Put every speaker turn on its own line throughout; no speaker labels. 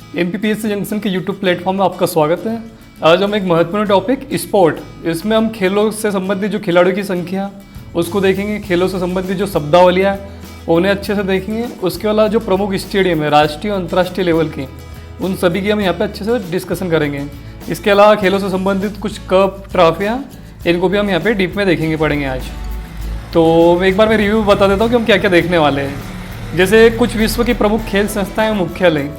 MPPSC junction के YouTube platform में आपका स्वागत है। आज हम एक महत्वपूर्ण टॉपिक स्पोर्ट, इसमें हम खेलों से संबंधित जो खिलाड़ियों की संख्या उसको देखेंगे, खेलों से संबंधित जो शब्दावलियाँ उन्हें अच्छे से देखेंगे। उसके अलावा जो प्रमुख स्टेडियम है राष्ट्रीय और अंतर्राष्ट्रीय लेवल की, उन सभी की हम यहाँ पे अच्छे से डिस्कशन करेंगे। इसके अलावा खेलों से संबंधित कुछ कप ट्रॉफियाँ, इनको भी हम यहाँ पे डीप में देखेंगे, पढ़ेंगे आज। तो एक बार मैं रिव्यू बता देता हूँ कि हम क्या क्या देखने वाले हैं। जैसे कुछ विश्व की प्रमुख खेल संस्थाएं मुख्यालय,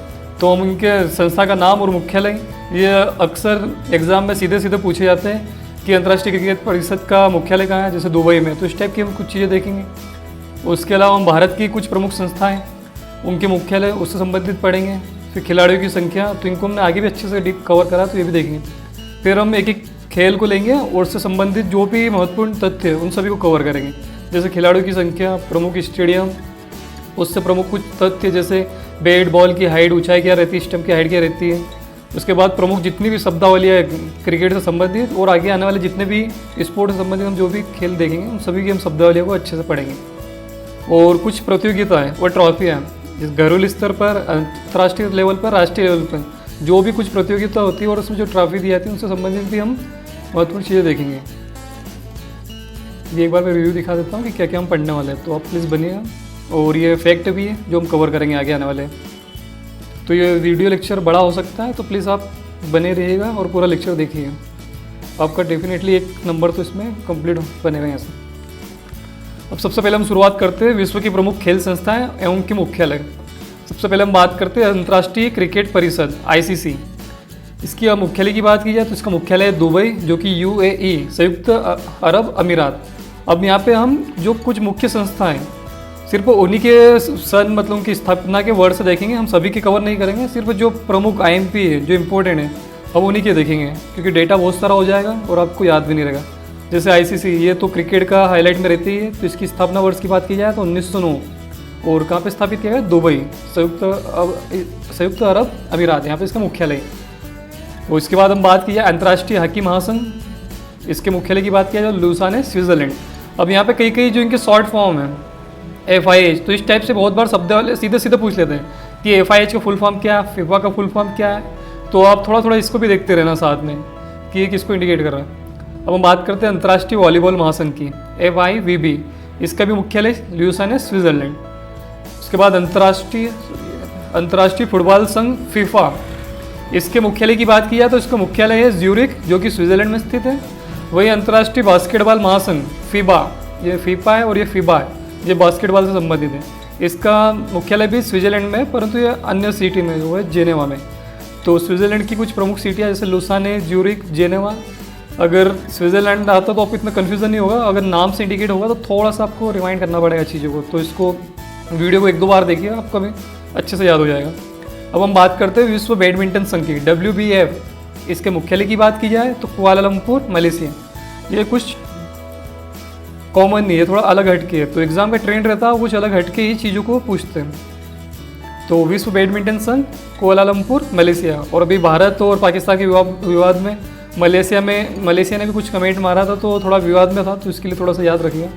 तो हम उनके संस्था का नाम और मुख्यालय, ये अक्सर एग्जाम में सीधे सीधे पूछे जाते हैं कि अंतर्राष्ट्रीय क्रिकेट परिषद का मुख्यालय कहाँ है, जैसे दुबई में, तो इस टाइप की हम कुछ चीज़ें देखेंगे। उसके अलावा हम भारत की कुछ प्रमुख संस्थाएं, उनके मुख्यालय, उससे संबंधित पढ़ेंगे। फिर खिलाड़ियों की संख्या, तो इनको हमने आगे भी अच्छे से डीप कवर करा, तो ये भी देखेंगे। फिर हम एक एक खेल को लेंगे और उससे संबंधित जो भी महत्वपूर्ण तथ्य है उन सभी को कवर करेंगे। जैसे खिलाड़ियों की संख्या, प्रमुख स्टेडियम, उससे प्रमुख कुछ तथ्य जैसे बैट बॉल की हाइट, ऊंचाई क्या रहती है, स्टंप की हाइट क्या रहती है। उसके बाद प्रमुख जितनी भी शब्दावली है क्रिकेट से संबंधित और आगे आने वाले जितने भी स्पोर्ट से संबंधित हम जो भी खेल देखेंगे उन सभी की हम शब्दावलियों को अच्छे से पढ़ेंगे। और कुछ प्रतियोगिता है और ट्रॉफियाँ, जिस घरेलू स्तर पर, अंतर्राष्ट्रीय लेवल पर, राष्ट्रीय लेवल पर जो भी कुछ प्रतियोगिता होती है और उसमें जो ट्रॉफी दी जाती है उनसे संबंधित भी हम महत्वपूर्ण चीज़ें देखेंगे। ये एक बार मैं रिव्यू दिखा देता हूँ कि क्या क्या हम पढ़ने वाले हैं, तो आप प्लीज़ बनिएगा। और ये फैक्ट भी है जो हम कवर करेंगे आगे आने वाले। तो ये वीडियो लेक्चर बड़ा हो सकता है, तो प्लीज़ आप बने रहिएगा और पूरा लेक्चर देखिए। आपका डेफिनेटली 1 नंबर तो इसमें कंप्लीट बनेगा यहाँ से। अब सबसे पहले हम शुरुआत करते हैं विश्व की प्रमुख खेल संस्थाएं एवं उनके मुख्यालय। सबसे पहले हम बात करते हैं अंतर्राष्ट्रीय क्रिकेट परिषद ICC। इसकी मुख्यालय की बात की जाए तो इसका मुख्यालय है दुबई, जो कि UAE, संयुक्त अरब अमीरात। अब यहाँ पे हम जो कुछ मुख्य संस्थाएं सिर्फ उन्हीं के सन, मतलब उनकी स्थापना के वर्ष देखेंगे, हम सभी की कवर नहीं करेंगे। सिर्फ जो प्रमुख IMP है, जो इम्पोर्टेंट है, हम उन्हीं के देखेंगे, क्योंकि डेटा बहुत सारा हो जाएगा और आपको याद भी नहीं रहेगा। जैसे ICC, ये तो क्रिकेट का हाईलाइट में रहती है, तो इसकी स्थापना वर्ष की बात की जाए तो 1909, और कहाँ पे स्थापित किया गया? दुबई, संयुक्त अरब अमीरात, यहाँ पे इसका मुख्यालय। और इसके बाद हम बात की जाए अंतर्राष्ट्रीय हॉकी महासंघ, इसके मुख्यालय की बात किया जाए लुसाने, स्विट्जरलैंड। अब यहाँ पे कई जो इनके शॉर्ट फॉर्म है, FIH, तो इस टाइप से बहुत बार शब्द वाले सीधे सीधे पूछ लेते हैं कि FIH का फुल फॉर्म क्या है, FIFA का फुल फॉर्म क्या है। तो आप थोड़ा थोड़ा इसको भी देखते रहना साथ में कि ये किसको इंडिकेट कर रहा है। अब हम बात करते हैं अंतर्राष्ट्रीय वॉलीबॉल महासंघ की, FIVB, इसका भी मुख्यालय ल्यूसाने, स्विट्जरलैंड। उसके बाद अंतर्राष्ट्रीय फुटबॉल संघ FIFA, इसके मुख्यालय की बात की जाए तो इसका मुख्यालय है ज्यूरिख, जो कि स्विट्जरलैंड में स्थित है। वही अंतर्राष्ट्रीय बास्केटबॉल महासंघ FIBA, ये FIFA है और ये FIBA है, ये बास्केटबॉल से संबंधित है। इसका मुख्यालय भी स्विट्जरलैंड में है, परंतु ये अन्य सिटी में, जो है जेनेवा में। तो स्विट्जरलैंड की कुछ प्रमुख सिटियाँ जैसे लुसाने, ज्यूरिख, जेनेवा। अगर स्विट्जरलैंड आता तो आपको इतना कन्फ्यूजन नहीं होगा, अगर नाम से इंडिकेट होगा तो थोड़ा सा आपको रिमाइंड करना पड़ेगा चीज़ों को। तो इसको वीडियो को 1-2 बार देखिए, आपको भी अच्छे से याद हो जाएगा। अब हम बात करते हैं विश्व बैडमिंटन संघ की, WBF। इसके मुख्यालय की बात की जाए तो कुआलालंपुर, मलेशिया। ये कुछ कॉमन नहीं है, थोड़ा अलग हटके है, तो एग्जाम का ट्रेंड रहता है कुछ अलग हटके ही चीज़ों को पूछते हैं। तो विश्व बैडमिंटन संघ, कुआलालंपुर, मलेशिया। और अभी भारत और पाकिस्तान के विवाद में मलेशिया ने भी कुछ कमेंट मारा था, तो थोड़ा विवाद में था, तो इसके लिए थोड़ा सा याद रखिएगा।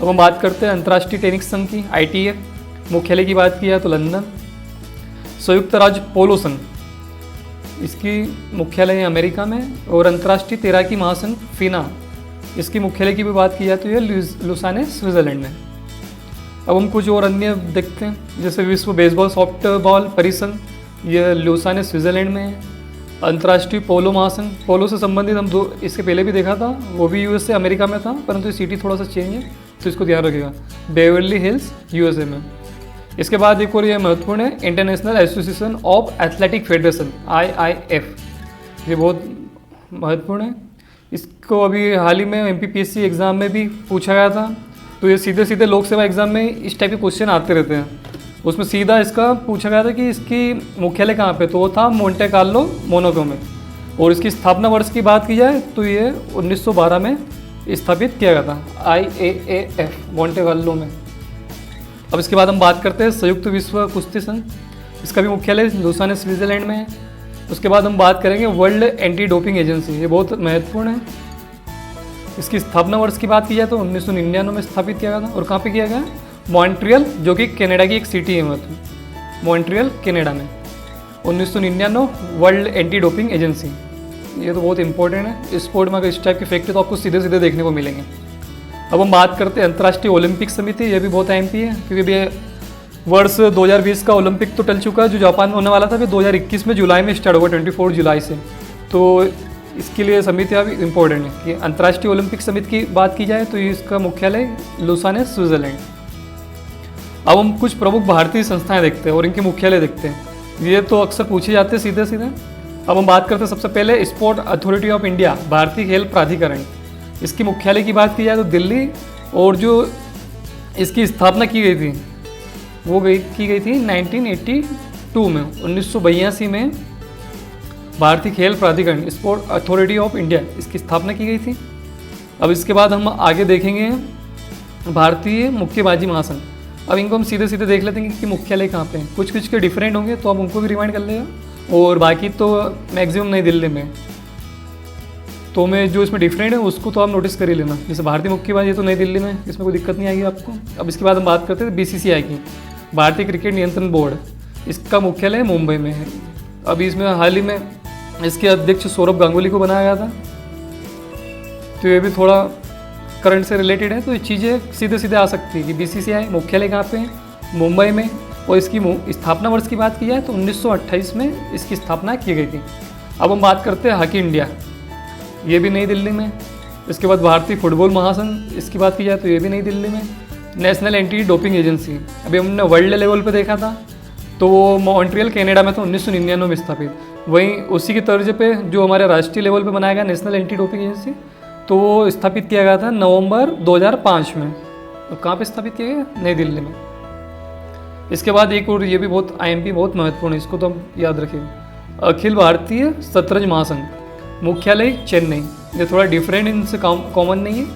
अब हम बात करते हैं अंतर्राष्ट्रीय टेनिस संघ की, ITF। मुख्यालय की बात की जाए तो लंदन। संयुक्त राज्य पोलो संघ, इसकी मुख्यालय है अमेरिका में। और अंतर्राष्ट्रीय तैराकी महासंघ FINA, इसकी मुख्यालय की भी बात की जाए तो ये लुसाने, स्विट्जरलैंड में। अब हम कुछ और अन्य देखते हैं, जैसे विश्व बेसबॉल सॉफ्टबॉल परिसंघ, ये लुसाने, स्विट्जरलैंड में है। अंतर्राष्ट्रीय पोलो महासंघ, पोलो से संबंधित हम 2 इसके पहले भी देखा था, वो भी USA, अमेरिका में था, परंतु सिटी थोड़ा सा चेंज है, तो इसको ध्यान रखिएगा, बेवर्ली हिल्स, USA में। इसके बाद एक और ये महत्वपूर्ण है, international association of athletic federation, IIF, ये बहुत महत्वपूर्ण है। इसको अभी हाल ही में MPPSC एग्ज़ाम में भी पूछा गया था, तो ये सीधे सीधे लोक सेवा एग्ज़ाम में इस टाइप के क्वेश्चन आते रहते हैं। उसमें सीधा इसका पूछा गया था कि इसकी मुख्यालय कहाँ पे, तो वो था मोंटे कार्लो, मोनाको में। और इसकी स्थापना वर्ष की बात की जाए तो ये 1912 में स्थापित किया गया था, IAAF, मोंटे कार्लो में। अब इसके बाद हम बात करते हैं संयुक्त विश्व कुश्ती संघ, इसका भी मुख्यालय लुसाने, स्विट्जरलैंड में है। उसके बाद हम बात करेंगे वर्ल्ड एंटी डोपिंग एजेंसी, ये बहुत महत्वपूर्ण है। इसकी स्थापना वर्ष की बात की जाए तो 1999 में स्थापित किया गया था। और कहाँ पे किया गया? मॉन्ट्रियल, जो कि कनाडा की एक सिटी है, मतलब मॉन्ट्रियल, कनाडा में। 1999 वर्ल्ड एंटी डोपिंग एजेंसी। ये तो बहुत इंपॉर्टेंट है। स्पोर्ट में अगर इस टाइप के फैक्ट है तो आपको सीधे सीधे देखने को मिलेंगे। अब हम बात करते हैं अंतर्राष्ट्रीय ओलंपिक समिति। ये भी बहुत अहम है क्योंकि भी वर्ष 2020 का ओलंपिक तो टल चुका है जो जापान में होने वाला था, फिर 2021 में जुलाई में स्टार्ट होगा 24 जुलाई से। तो इसके लिए समिति अभी इम्पोर्टेंट है कि अंतर्राष्ट्रीय ओलंपिक समिति की बात की जाए तो इसका मुख्यालय लुसान है, स्विट्जरलैंड। अब हम कुछ प्रमुख भारतीय संस्थाएं देखते हैं और इनके मुख्यालय देखते हैं। ये तो अक्सर पूछे जाते हैं सीधे सीधे। अब हम बात करते हैं सबसे पहले स्पोर्ट अथॉरिटी ऑफ इंडिया, भारतीय खेल प्राधिकरण। इसकी मुख्यालय की बात की जाए तो दिल्ली, और जो इसकी स्थापना की गई थी वो की गई थी 1982 में, 1982 में भारतीय खेल प्राधिकरण, स्पोर्ट अथॉरिटी ऑफ इंडिया, इसकी स्थापना की गई थी। अब इसके बाद हम आगे देखेंगे भारतीय मुक्केबाजी महासंघ। अब इनको हम सीधे सीधे देख लेते हैं कि मुख्यालय कहाँ पे हैं। कुछ कुछ के डिफरेंट होंगे तो आप उनको भी रिमाइंड कर लेगा, और बाकी तो मैक्सिमम नई दिल्ली में। तो मैं जो इसमें डिफरेंट है उसको तो आप नोटिस कर ही लेना। जैसे भारतीय मुक्केबाजी तो नई दिल्ली में, इसमें कोई दिक्कत नहीं आएगी आपको। अब इसके बाद हम बात करते हैं BCCI की, भारतीय क्रिकेट नियंत्रण बोर्ड। इसका मुख्यालय मुंबई में है। अभी इसमें हाल ही में इसके अध्यक्ष सौरभ गांगुली को बनाया गया था, तो ये भी थोड़ा करंट से रिलेटेड है। तो ये चीज़ें सीधे सीधे आ सकती है कि BCCI मुख्यालय कहाँ पे है, मुंबई में। और इसकी स्थापना वर्ष की बात की जाए तो 1928 में इसकी स्थापना की गई थी। अब हम बात करते हैं हॉकी इंडिया, ये भी नई दिल्ली में। इसके बाद भारतीय फुटबॉल महासंघ, इसकी बात की जाए तो ये भी नई दिल्ली में। नेशनल एंटी डोपिंग एजेंसी, अभी हमने वर्ल्ड लेवल पे देखा था तो वो मॉन्ट्रियल कनाडा में था 1999 में स्थापित। वहीं उसी के तर्ज पे जो हमारे राष्ट्रीय लेवल पे बनाया गया नेशनल एंटी डोपिंग एजेंसी, तो वो स्थापित किया गया था नवंबर 2005 में। तो कहाँ पे स्थापित किया गया, नई दिल्ली में। इसके बाद एक और ये भी बहुत IMP बहुत महत्वपूर्ण है, इसको तो हम याद रखेंगे, अखिल भारतीय शतरंज महासंघ, मुख्यालय चेन्नई। ये थोड़ा डिफरेंट, इनसे कॉमन नहीं है,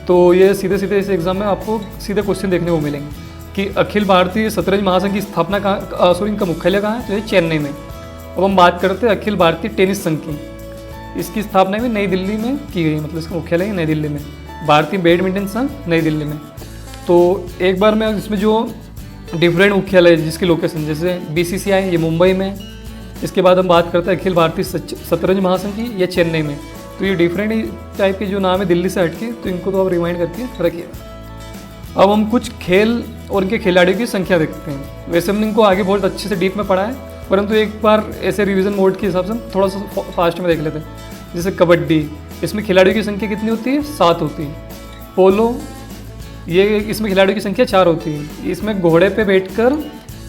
तो ये सीधे सीधे इस एग्जाम में आपको सीधे क्वेश्चन देखने को मिलेंगे कि अखिल भारतीय शतरंज महासंघ की स्थापना कहाँ, सॉरी इनका मुख्यालय कहाँ है, तो ये चेन्नई में। अब हम बात करते हैं अखिल भारतीय टेनिस संघ की। इसकी स्थापना भी नई दिल्ली में की गई, मतलब इसका मुख्यालय नई दिल्ली में। भारतीय बैडमिंटन संघ नई दिल्ली में। तो एक बार मैं इसमें जो डिफरेंट मुख्यालय जिसकी लोकेशन, जैसे BCCI ये मुंबई में। इसके बाद हम बात करते हैं अखिल भारतीय शतरंज महासंघ की, ये चेन्नई में। तो ये डिफरेंट टाइप के जो नाम है दिल्ली से हटके, तो इनको तो आप रिमाइंड करके रखिएगा। अब हम कुछ खेल और इनके खिलाड़ियों की संख्या देखते हैं। वैसे हमने इनको आगे बहुत अच्छे से डीप में पढ़ा है, परंतु एक बार ऐसे रिवीजन मोड के हिसाब से थोड़ा सा फास्ट में देख लेते हैं। जैसे कबड्डी, इसमें खिलाड़ियों की संख्या कितनी होती है, 7 होती है। पोलो, ये इसमें खिलाड़ियों की संख्या 4 होती है। इसमें घोड़े पे बैठकर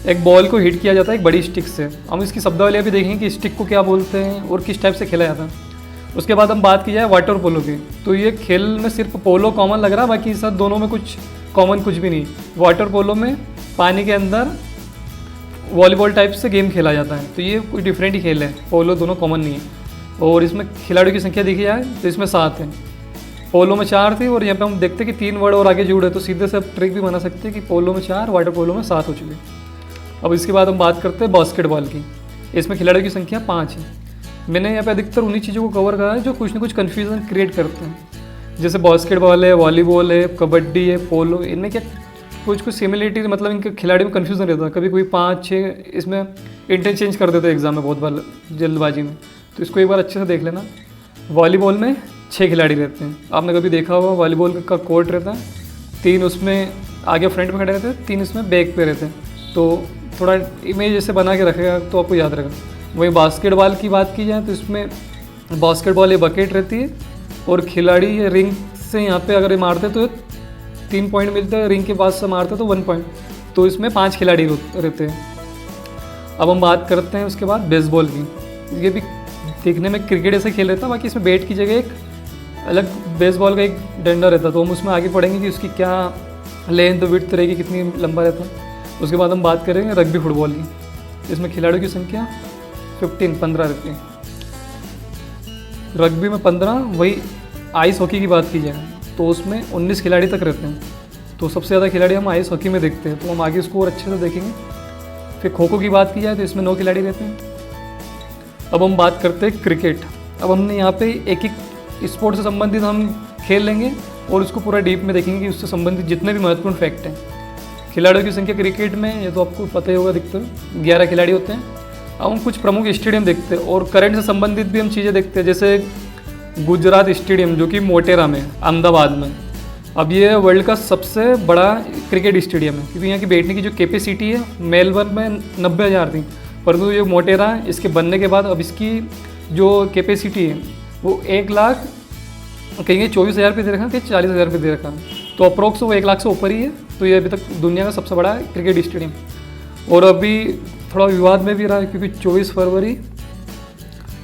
एक बॉल को हिट किया जाता है एक बड़ी स्टिक से। हम इसकी शब्दावली भी देखेंगे कि स्टिक को क्या बोलते हैं और किस टाइप से खेला जाता है। उसके बाद हम बात की जाए वाटर पोलो की, तो ये खेल में सिर्फ पोलो कॉमन लग रहा है, बाकी सब दोनों में कुछ कॉमन कुछ भी नहीं। वाटर पोलो में पानी के अंदर वॉलीबॉल टाइप से गेम खेला जाता है, तो ये कोई डिफरेंट ही खेल है, पोलो दोनों कॉमन नहीं है। और इसमें खिलाड़ियों की संख्या देखी जाए तो इसमें 7 है। पोलो में 4 थी, और यहाँ पे हम देखते हैं कि 3 वर्ड और आगे जुड़े, तो सीधे से ट्रिक भी बना सकते हैं कि पोलो में 4, वाटर पोलो में 7 हो चुके। अब इसके बाद हम बात करते हैं बास्केटबॉल की। इसमें खिलाड़ियों की संख्या 5 है। मैंने यहाँ पे अधिकतर उन्हीं चीज़ों को कवर करा है जो कुछ ना कुछ कन्फ्यूजन क्रिएट करते हैं। जैसे बास्केटबॉल है, वॉलीबॉल है, कबड्डी है, पोलो, इनमें क्या कुछ कुछ सिमिलरिटी, मतलब इनके खिलाड़ियों में कन्फ्यूजन रहता है। कभी कोई 5-6 इसमें इंटरचेंज कर देते हैं एग्जाम में बहुत बार जल्दबाजी में, तो इसको एक बार अच्छे से देख लेना। वॉलीबॉल में 6 खिलाड़ी रहते हैं। आपने कभी देखा होगा वॉलीबॉल का कोर्ट रहता है, 3 उसमें आगे फ्रंट में खड़े रहते हैं, 3 इसमें बैक पे रहते हैं। तो थोड़ा इमेज जैसे बना के रखेगा तो आपको याद रहेगा। वहीं बास्केटबॉल की बात की जाए तो इसमें बास्केटबॉल ये बकेट रहती है, और खिलाड़ी ये रिंग से यहाँ पे अगर ये मारते तो 3 पॉइंट मिलते हैं, रिंग के पास से मारते तो 1 पॉइंट। तो इसमें 5 खिलाड़ी रहते हैं। अब हम बात करते हैं उसके बाद बेसबॉल की। ये भी देखने में क्रिकेट ऐसे खेल रहता है, बाकी इसमें बैट की जगह एक अलग बेसबॉल का एक डंडा रहता है, तो हम उसमें आगे पढ़ेंगे कि उसकी क्या लेंथ विड्थ रहेगी, कितनी लंबा रहता है। उसके बाद हम बात करेंगे रग्बी फुटबॉल की। इसमें खिलाड़ियों की संख्या 15 रहती है। रग्बी में 15, वही आइस हॉकी की बात की जाए तो उसमें 19 खिलाड़ी तक रहते हैं। तो सबसे ज़्यादा खिलाड़ी हम आइस हॉकी में देखते हैं, तो हम आगे इसको और अच्छे से देखेंगे। फिर खो खो की बात की जाए तो इसमें 9 खिलाड़ी रहते हैं। अब हम बात करते हैं क्रिकेट। अब हमने यहाँ पे एक एक स्पोर्ट से संबंधित हम खेल लेंगे और उसको पूरा डीप में देखेंगे कि उससे संबंधित जितने भी महत्वपूर्ण फैक्ट हैं। खिलाड़ियों की संख्या क्रिकेट में, ये तो आपको पता ही होगा, अधिकतर 11 खिलाड़ी होते हैं। अब हम कुछ प्रमुख स्टेडियम देखते हैं और करंट से संबंधित भी हम चीज़ें देखते हैं, जैसे गुजरात स्टेडियम जो कि मोटेरा में, अहमदाबाद में। अब ये वर्ल्ड का सबसे बड़ा क्रिकेट स्टेडियम है, क्योंकि यहाँ की बैठने की जो कैपेसिटी है मेलबर्न में 90,000 थी, परंतु ये मोटेरा है, इसके बनने के बाद अब इसकी जो कैपेसिटी है वो 1 लाख, कहीं 24,000 पे दे रखा, कहीं 40,000 पे दे रखा, तो अप्रोक्स वो 1 लाख से ऊपर ही है। तो ये अभी तक दुनिया का सबसे बड़ा क्रिकेट स्टेडियम, और अभी थोड़ा विवाद में भी रहा है, क्योंकि 24 फरवरी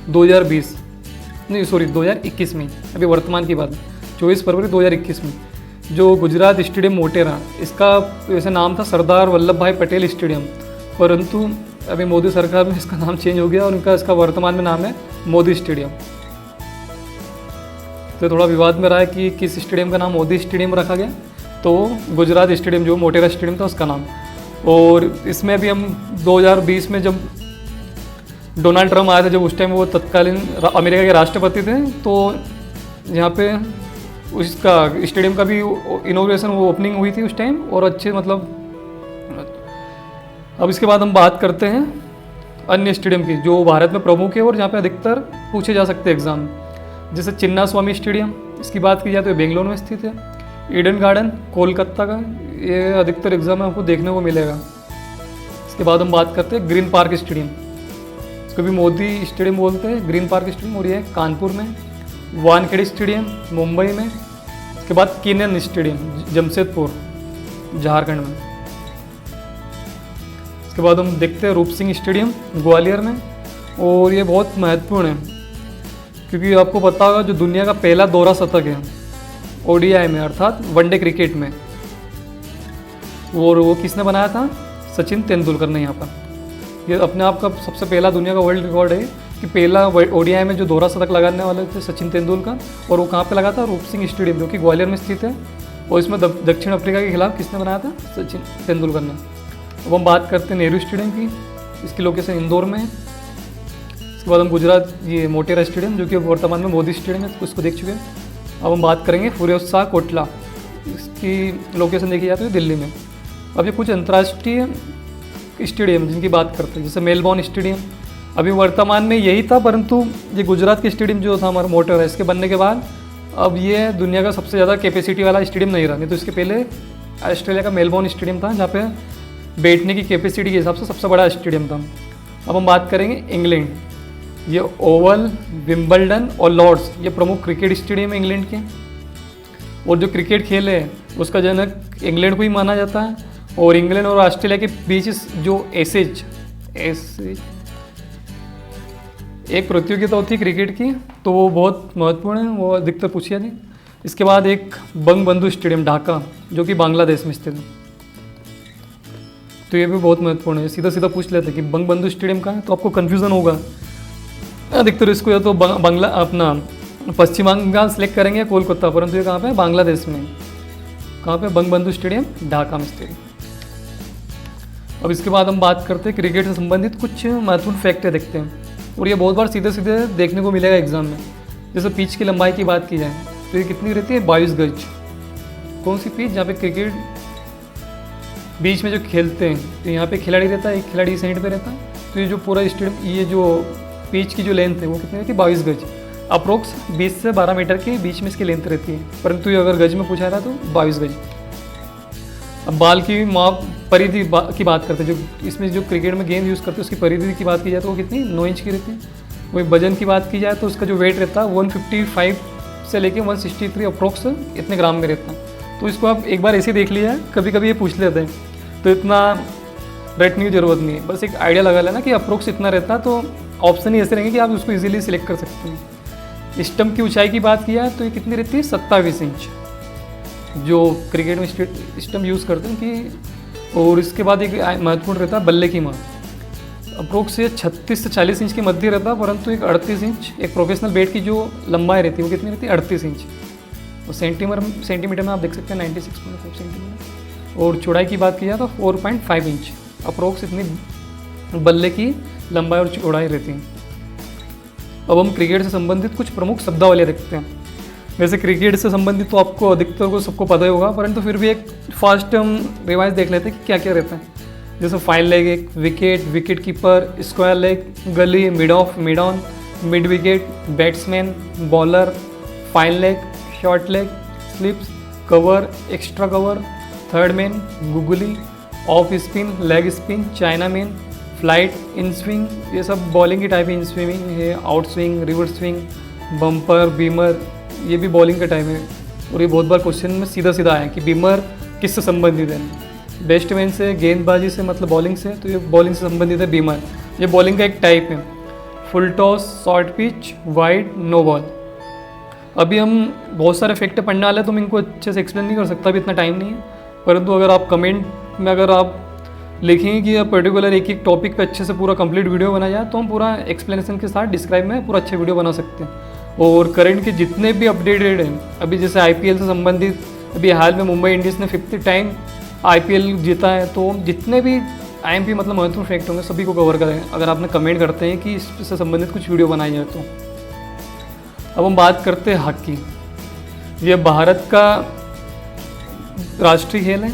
2021 में, अभी वर्तमान की बात है, 24 फरवरी 2021 में जो गुजरात स्टेडियम मोटेरा, इसका वैसे नाम था सरदार वल्लभ भाई पटेल स्टेडियम, परंतु अभी मोदी सरकार में इसका नाम चेंज हो गया और इसका वर्तमान में नाम है मोदी स्टेडियम। तो थोड़ा विवाद में रहा है कि किस स्टेडियम का नाम मोदी स्टेडियम रखा गया, तो गुजरात स्टेडियम जो मोटेरा स्टेडियम था उसका नाम। और इसमें भी हम 2020 में जब डोनाल्ड ट्रम्प आए थे, जब उस टाइम वो तत्कालीन अमेरिका के राष्ट्रपति थे, तो यहाँ पे उसका स्टेडियम का भी इनॉग्रेशन, वो ओपनिंग हुई थी उस टाइम, और अच्छे मतलब। अब इसके बाद हम बात करते हैं अन्य स्टेडियम की जो भारत में प्रमुख है और जहाँ पे अधिकतर पूछे जा सकते हैं एग्जाम, जैसे चिन्ना स्वामी स्टेडियम, इसकी बात की जाए तो ये बेंगलोर में स्थित है। ईडन गार्डन कोलकाता का, ये अधिकतर एग्जाम में आपको देखने को मिलेगा। इसके बाद हम बात करते हैं ग्रीन पार्क स्टेडियम, इसको भी मोदी स्टेडियम बोलते हैं, ग्रीन पार्क स्टेडियम, और ये है कानपुर में। वानखेड़े स्टेडियम मुंबई में। इसके बाद किनन स्टेडियम जमशेदपुर झारखंड में। इसके बाद हम देखते हैं रूप सिंह स्टेडियम ग्वालियर में, और ये बहुत महत्वपूर्ण है क्योंकि आपको पता होगा जो दुनिया का पहला दोहरा शतक है ओडीआई में, अर्थात वनडे क्रिकेट में, और वो किसने बनाया था? सचिन तेंदुलकर ने। यहाँ पर ये अपने आप का सबसे पहला दुनिया का वर्ल्ड रिकॉर्ड है कि पहला ओडीआई में जो दोहरा शतक लगाने वाले थे सचिन तेंदुलकर, और वो कहाँ पे लगा था? रूप सिंह स्टेडियम जो कि ग्वालियर में स्थित है, और इसमें दक्षिण अफ्रीका के खिलाफ किसने बनाया था? सचिन तेंदुलकर ने। अब हम बात करते हैं नेहरू स्टेडियम की, इसकी लोकेशन इंदौर में है। इसके बाद हम गुजरात ये मोटेरा स्टेडियम जो कि वर्तमान में मोदी स्टेडियम है, उसको देख चुके हैं। अब हम बात करेंगे फिरोज शाह कोटला, इसकी लोकेशन देखी जाती है दिल्ली में। अब ये कुछ अंतर्राष्ट्रीय स्टेडियम जिनकी बात करते हैं, जैसे मेलबॉर्न स्टेडियम अभी वर्तमान में यही था, परंतु ये गुजरात के स्टेडियम जो था हमारा मोटेरा, इसके बनने के बाद अब ये दुनिया का सबसे ज़्यादा कैपेसिटी वाला स्टेडियम नहीं रहा। नहीं तो इसके पहले ऑस्ट्रेलिया का मेलबॉर्न स्टेडियम था जहाँ पे बैठने की कैपेसिटी के हिसाब से सबसे बड़ा स्टेडियम था। अब हम बात करेंगे इंग्लैंड, ये ओवल, विम्बलडन और लॉर्ड्स ये प्रमुख क्रिकेट स्टेडियम है इंग्लैंड के, और जो क्रिकेट खेल है उसका जनक इंग्लैंड को ही माना जाता है। और इंग्लैंड और ऑस्ट्रेलिया के बीच जो एसेज एक प्रतियोगिता होती है क्रिकेट की, तो वो बहुत महत्वपूर्ण है, वो अधिकतर पूछी जाती है। इसके बाद एक बंगबंधु स्टेडियम ढाका जो कि बांग्लादेश में स्थित है, तो ये भी बहुत महत्वपूर्ण है। सीधा सीधा पूछ लेते हैं कि बंगबंधु स्टेडियम कहाँ है, तो आपको कन्फ्यूज़न होगा अधिकतर इसको, या तो बांग्ला अपना पश्चिम बंगाल सेलेक्ट करेंगे कोलकाता, परंतु ये कहाँ पे? बांग्लादेश में। कहाँ पे? बंगबंधु स्टेडियम ढाका में स्थित। अब इसके बाद हम बात करते हैं क्रिकेट से संबंधित कुछ महत्वपूर्ण फैक्ट देखते हैं, और ये बहुत बार सीधे सीधे देखने को मिलेगा एग्जाम में। जैसे पिच की लंबाई की बात की जाए तो ये कितनी रहती है? 22 गज। कौन सी पिच? जहाँ पे क्रिकेट बीच में जो खेलते हैं, तो यहाँ पे खिलाड़ी रहता है, एक खिलाड़ी साइड पे रहता है, तो ये जो पूरा स्टेडियम, ये जो पिच की जो लेंथ है वो कितनी रहती है? 22 गज। अप्रोक्स 20 से 12 मीटर के बीच में इसकी लेंथ रहती है, परंतु ये अगर गज में पूछा रहा तो 22 गज। अब बाल की माप परिधि की बात करते हैं, जो इसमें जो क्रिकेट में गेंद यूज़ करते हैं उसकी परिधि की बात की जाए तो वो कितनी? 9 इंच की रहती है। वही वजन की बात की जाए तो उसका जो वेट रहता है 155 से लेके 163 अप्रोक्स इतने ग्राम में रहता है। तो इसको आप एक बार ऐसे देख लिया है, कभी कभी ये पूछ लेते हैं, तो इतना रटने की जरूरत नहीं है, बस एक आइडिया लगा लेना कि अप्रोक्स इतना रहता है, तो ऑप्शन ही ऐसे रहेंगे कि आप उसको इजीली सिलेक्ट कर सकते हैं। स्टंप की ऊंचाई की बात की जाए तो ये कितनी रहती है? 27 इंच, जो क्रिकेट में स्टंप यूज़ करते हैं कि। और इसके बाद एक महत्वपूर्ण रहता है बल्ले की माप, अप्रोक्स से 36 से 40 इंच के मध्य रहता है, परंतु एक 38 इंच एक प्रोफेशनल बैट की जो लंबाई रहती है वो कितनी रहती है? 38 इंच। और सेंटीमीटर में आप देख सकते हैं 96.5 सेंटीमीटर। और चौड़ाई की बात की जाए तो 4.5 इंच अप्रोक्स इतनी बल्ले की लंबाई और चौड़ाई रहती है। अब हम क्रिकेट से संबंधित कुछ प्रमुख शब्दावली देखते हैं। वैसे क्रिकेट से संबंधित तो आपको अधिकतर को सबको पता ही होगा, परंतु फिर भी एक फास्ट हम रिवाइज देख लेते हैं कि क्या क्या रहता है। जैसे फाइन लेग एक wicket, wicket keeper, square leg, gully, mid off, mid on, mid wicket, batsman, bowler, fine leg, short leg, slips, cover, extra cover, third man, googly, off spin, leg spin, chinaman, flight, in swing, ये सब bowling की type है। In swing है, out swing, reverse swing, bumper, beamer, ये भी bowling का type है। और ये बहुत बार क्वेश्चन में सीधा सीधा आया कि बीमर किससे संबंधित है, बैट्समैन से, गेंदबाजी से, मतलब बॉलिंग से, तो ये बॉलिंग से संबंधित है बीमर। ये बॉलिंग का एक टाइप है। Full toss, short pitch, wide, no ball. अभी हम बहुत सारे फैक्टर पढ़ने वाले हैं तो मैं इनको अच्छे से एक्सप्लेन नहीं कर सकता, अभी इतना टाइम नहीं है। परंतु अगर आप कमेंट में अगर आप लिखेंगे कि आप पर्टिकुलर एक एक टॉपिक पे अच्छे से पूरा कंप्लीट वीडियो बना जाए तो हम पूरा एक्सप्लेनेशन के साथ डिस्क्राइब में पूरा अच्छा वीडियो बना सकते हैं। और करंट के जितने भी अपडेटेड हैं, अभी जैसे IPL से संबंधित, अभी हाल में मुंबई इंडियंस ने 50 टाइम IPL जीता है, तो जितने भी IMP मतलब महत्वपूर्ण फैक्ट होंगे सभी को कवर करें अगर आपने कमेंट करते हैं कि इससे संबंधित कुछ वीडियो बनाई जाए तो। अब हम बात करते हैं हॉकी। ये भारत का राष्ट्रीय खेल है,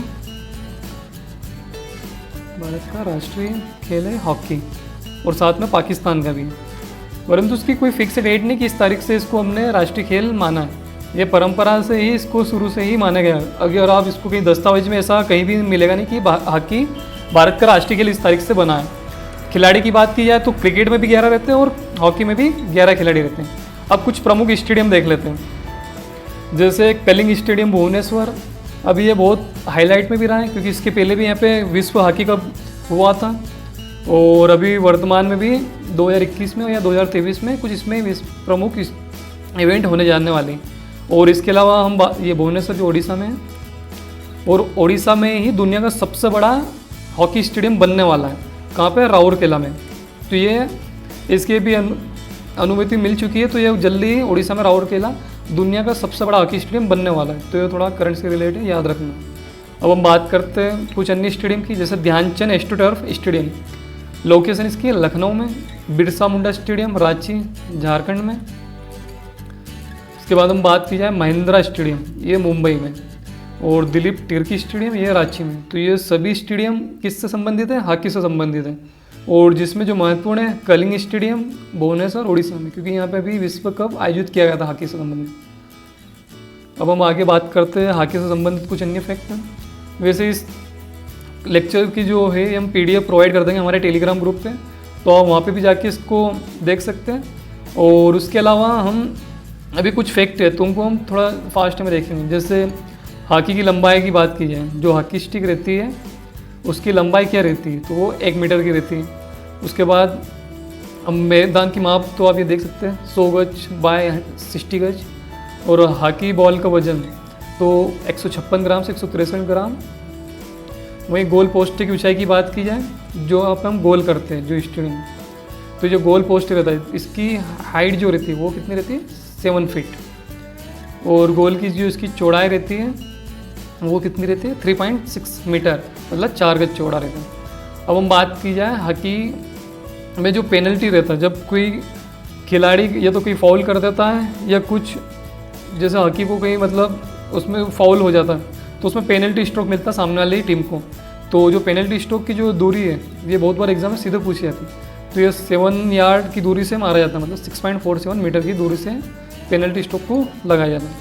भारत का राष्ट्रीय खेल है हॉकी, और साथ में पाकिस्तान का भी है। परंतु उसकी कोई फिक्स डेट नहीं कि इस तारीख से इसको हमने राष्ट्रीय खेल माना है। ये परंपरा से ही इसको शुरू से ही माना गया। अगर आप इसको कहीं दस्तावेज में ऐसा कहीं भी मिलेगा नहीं कि हॉकी भारत का राष्ट्रीय खेल इस तारीख से बना है। खिलाड़ी की बात की जाए तो क्रिकेट में भी 11 रहते हैं और हॉकी में भी 11 खिलाड़ी रहते हैं। अब कुछ प्रमुख स्टेडियम देख लेते हैं। जैसे कलिंग स्टेडियम भुवनेश्वर, अभी ये बहुत हाईलाइट में भी रहा है क्योंकि इसके पहले भी यहाँ पे विश्व हॉकी कप हुआ था, और अभी वर्तमान में भी 2021 में या 2023 में कुछ इसमें प्रमुख इवेंट होने जाने वाले हैं। और इसके अलावा हम ये भुवनेश्वर जो उड़ीसा में है, और उड़ीसा में ही दुनिया का सबसे बड़ा हॉकी स्टेडियम बनने वाला है। कहाँ पे? राउरकेला में। तो ये इसकी भी अनुमति मिल चुकी है, तो ये जल्दी ही उड़ीसा में राउरकेला दुनिया का सबसे बड़ा हॉकी स्टेडियम बनने वाला है। तो ये थोड़ा करंट से रिलेटेड याद रखना। अब हम बात करते हैं कुछ अन्य स्टेडियम की, जैसे ध्यानचंद एस्ट्रोटर्फ स्टेडियम, लोकेशन इसकी लखनऊ में। बिरसा मुंडा स्टेडियम रांची झारखंड में। इसके बाद हम बात की जाए महिंद्रा स्टेडियम, ये मुंबई में, और दिलीप तिर्की स्टेडियम ये रांची में। तो ये सभी स्टेडियम किससे संबंधित है? हॉकी से संबंधित है। और जिसमें जो महत्वपूर्ण है कलिंग स्टेडियम भुवनेश्वर उड़ीसा में, क्योंकि यहाँ पे भी विश्व कप आयोजित किया गया था हॉकी से संबंधित। अब हम आगे बात करते हैं हॉकी से संबंधित कुछ अन्य फैक्ट हैं। वैसे इस लेक्चर की जो है हम PDF प्रोवाइड कर देंगे हमारे टेलीग्राम ग्रुप पे, तो आप वहाँ पे भी जाके इसको देख सकते हैं। और उसके अलावा हम अभी कुछ फैक्ट है तुमको हम थोड़ा फास्ट में देखेंगे। जैसे हॉकी की लंबाई की बात की जाए, जो हॉकी स्टिक रहती है उसकी लंबाई क्या रहती है? तो वो 1 मीटर की रहती है। उसके बाद हम मैदान की माप तो आप ये देख सकते हैं 100 गज बाय 60 गज। और हॉकी बॉल का वजन तो 156 ग्राम से 163 ग्राम। वहीं गोल पोस्ट की ऊंचाई की बात की जाए, जो आप हम गोल करते हैं जो स्टेडियम, तो जो गोल पोस्ट रहता है इसकी हाइट जो रहती है वो कितनी रहती है? 7 फीट। और गोल की जो इसकी चौड़ाई रहती है वो कितनी रहती है? 3.6 मीटर, मतलब 4 गज चौड़ा रहता है। अब हम बात की जाए हॉकी में जो पेनल्टी रहता है, जब कोई खिलाड़ी या तो कोई फाउल कर देता है या कुछ, जैसे हॉकी को कहीं मतलब उसमें फाउल हो जाता है तो उसमें पेनल्टी स्ट्रोक मिलता है सामने वाली टीम को। तो जो पेनल्टी स्ट्रोक की जो दूरी है ये बहुत बार एग्जाम में सीधे पूछी जाती है। तो ये 7 यार्ड की दूरी से मारा जाता है, मतलब 6.47 मीटर की दूरी से पेनल्टी स्ट्रोक को लगाया जाता है।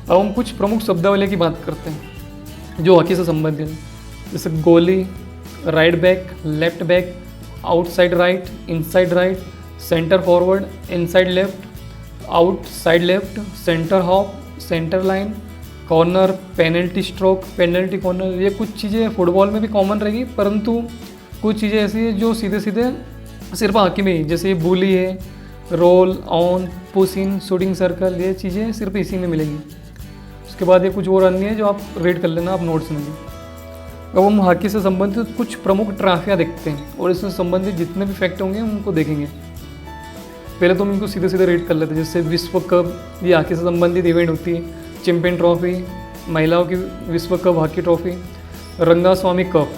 अब हम कुछ प्रमुख शब्दावली की बात करते हैं जो हॉकी से संबंधित है। जैसे गोली, right back, left back, outside right, inside right, centre forward, inside left, outside left, centre hop, centre line, corner, penalty stroke, penalty corner. ये कुछ चीज़ें फुटबॉल में भी कॉमन रहेगी, परंतु कुछ चीज़ें ऐसी है जो सीधे सीधे सिर्फ हॉकी में ही, जैसे बुली है, roll on, push in, shooting circle, ये चीज़ें सिर्फ इसी में मिलेंगी। उसके बाद ये कुछ और अन्य है जो आप रीड कर लेना आप नोट्स में भी। अब हम हॉकी से संबंधित कुछ प्रमुख ट्रॉफियाँ देखते हैं और इससे संबंधित जितने भी फैक्ट होंगे हम उनको देखेंगे। पहले तो हम इनको सीधे सीधे रीड कर लेते हैं। जैसे विश्व कप, ये हॉकी से संबंधित इवेंट होती है। चैंपियन ट्रॉफी, महिलाओं की विश्व cup hockey trophy, Rangaswamy cup,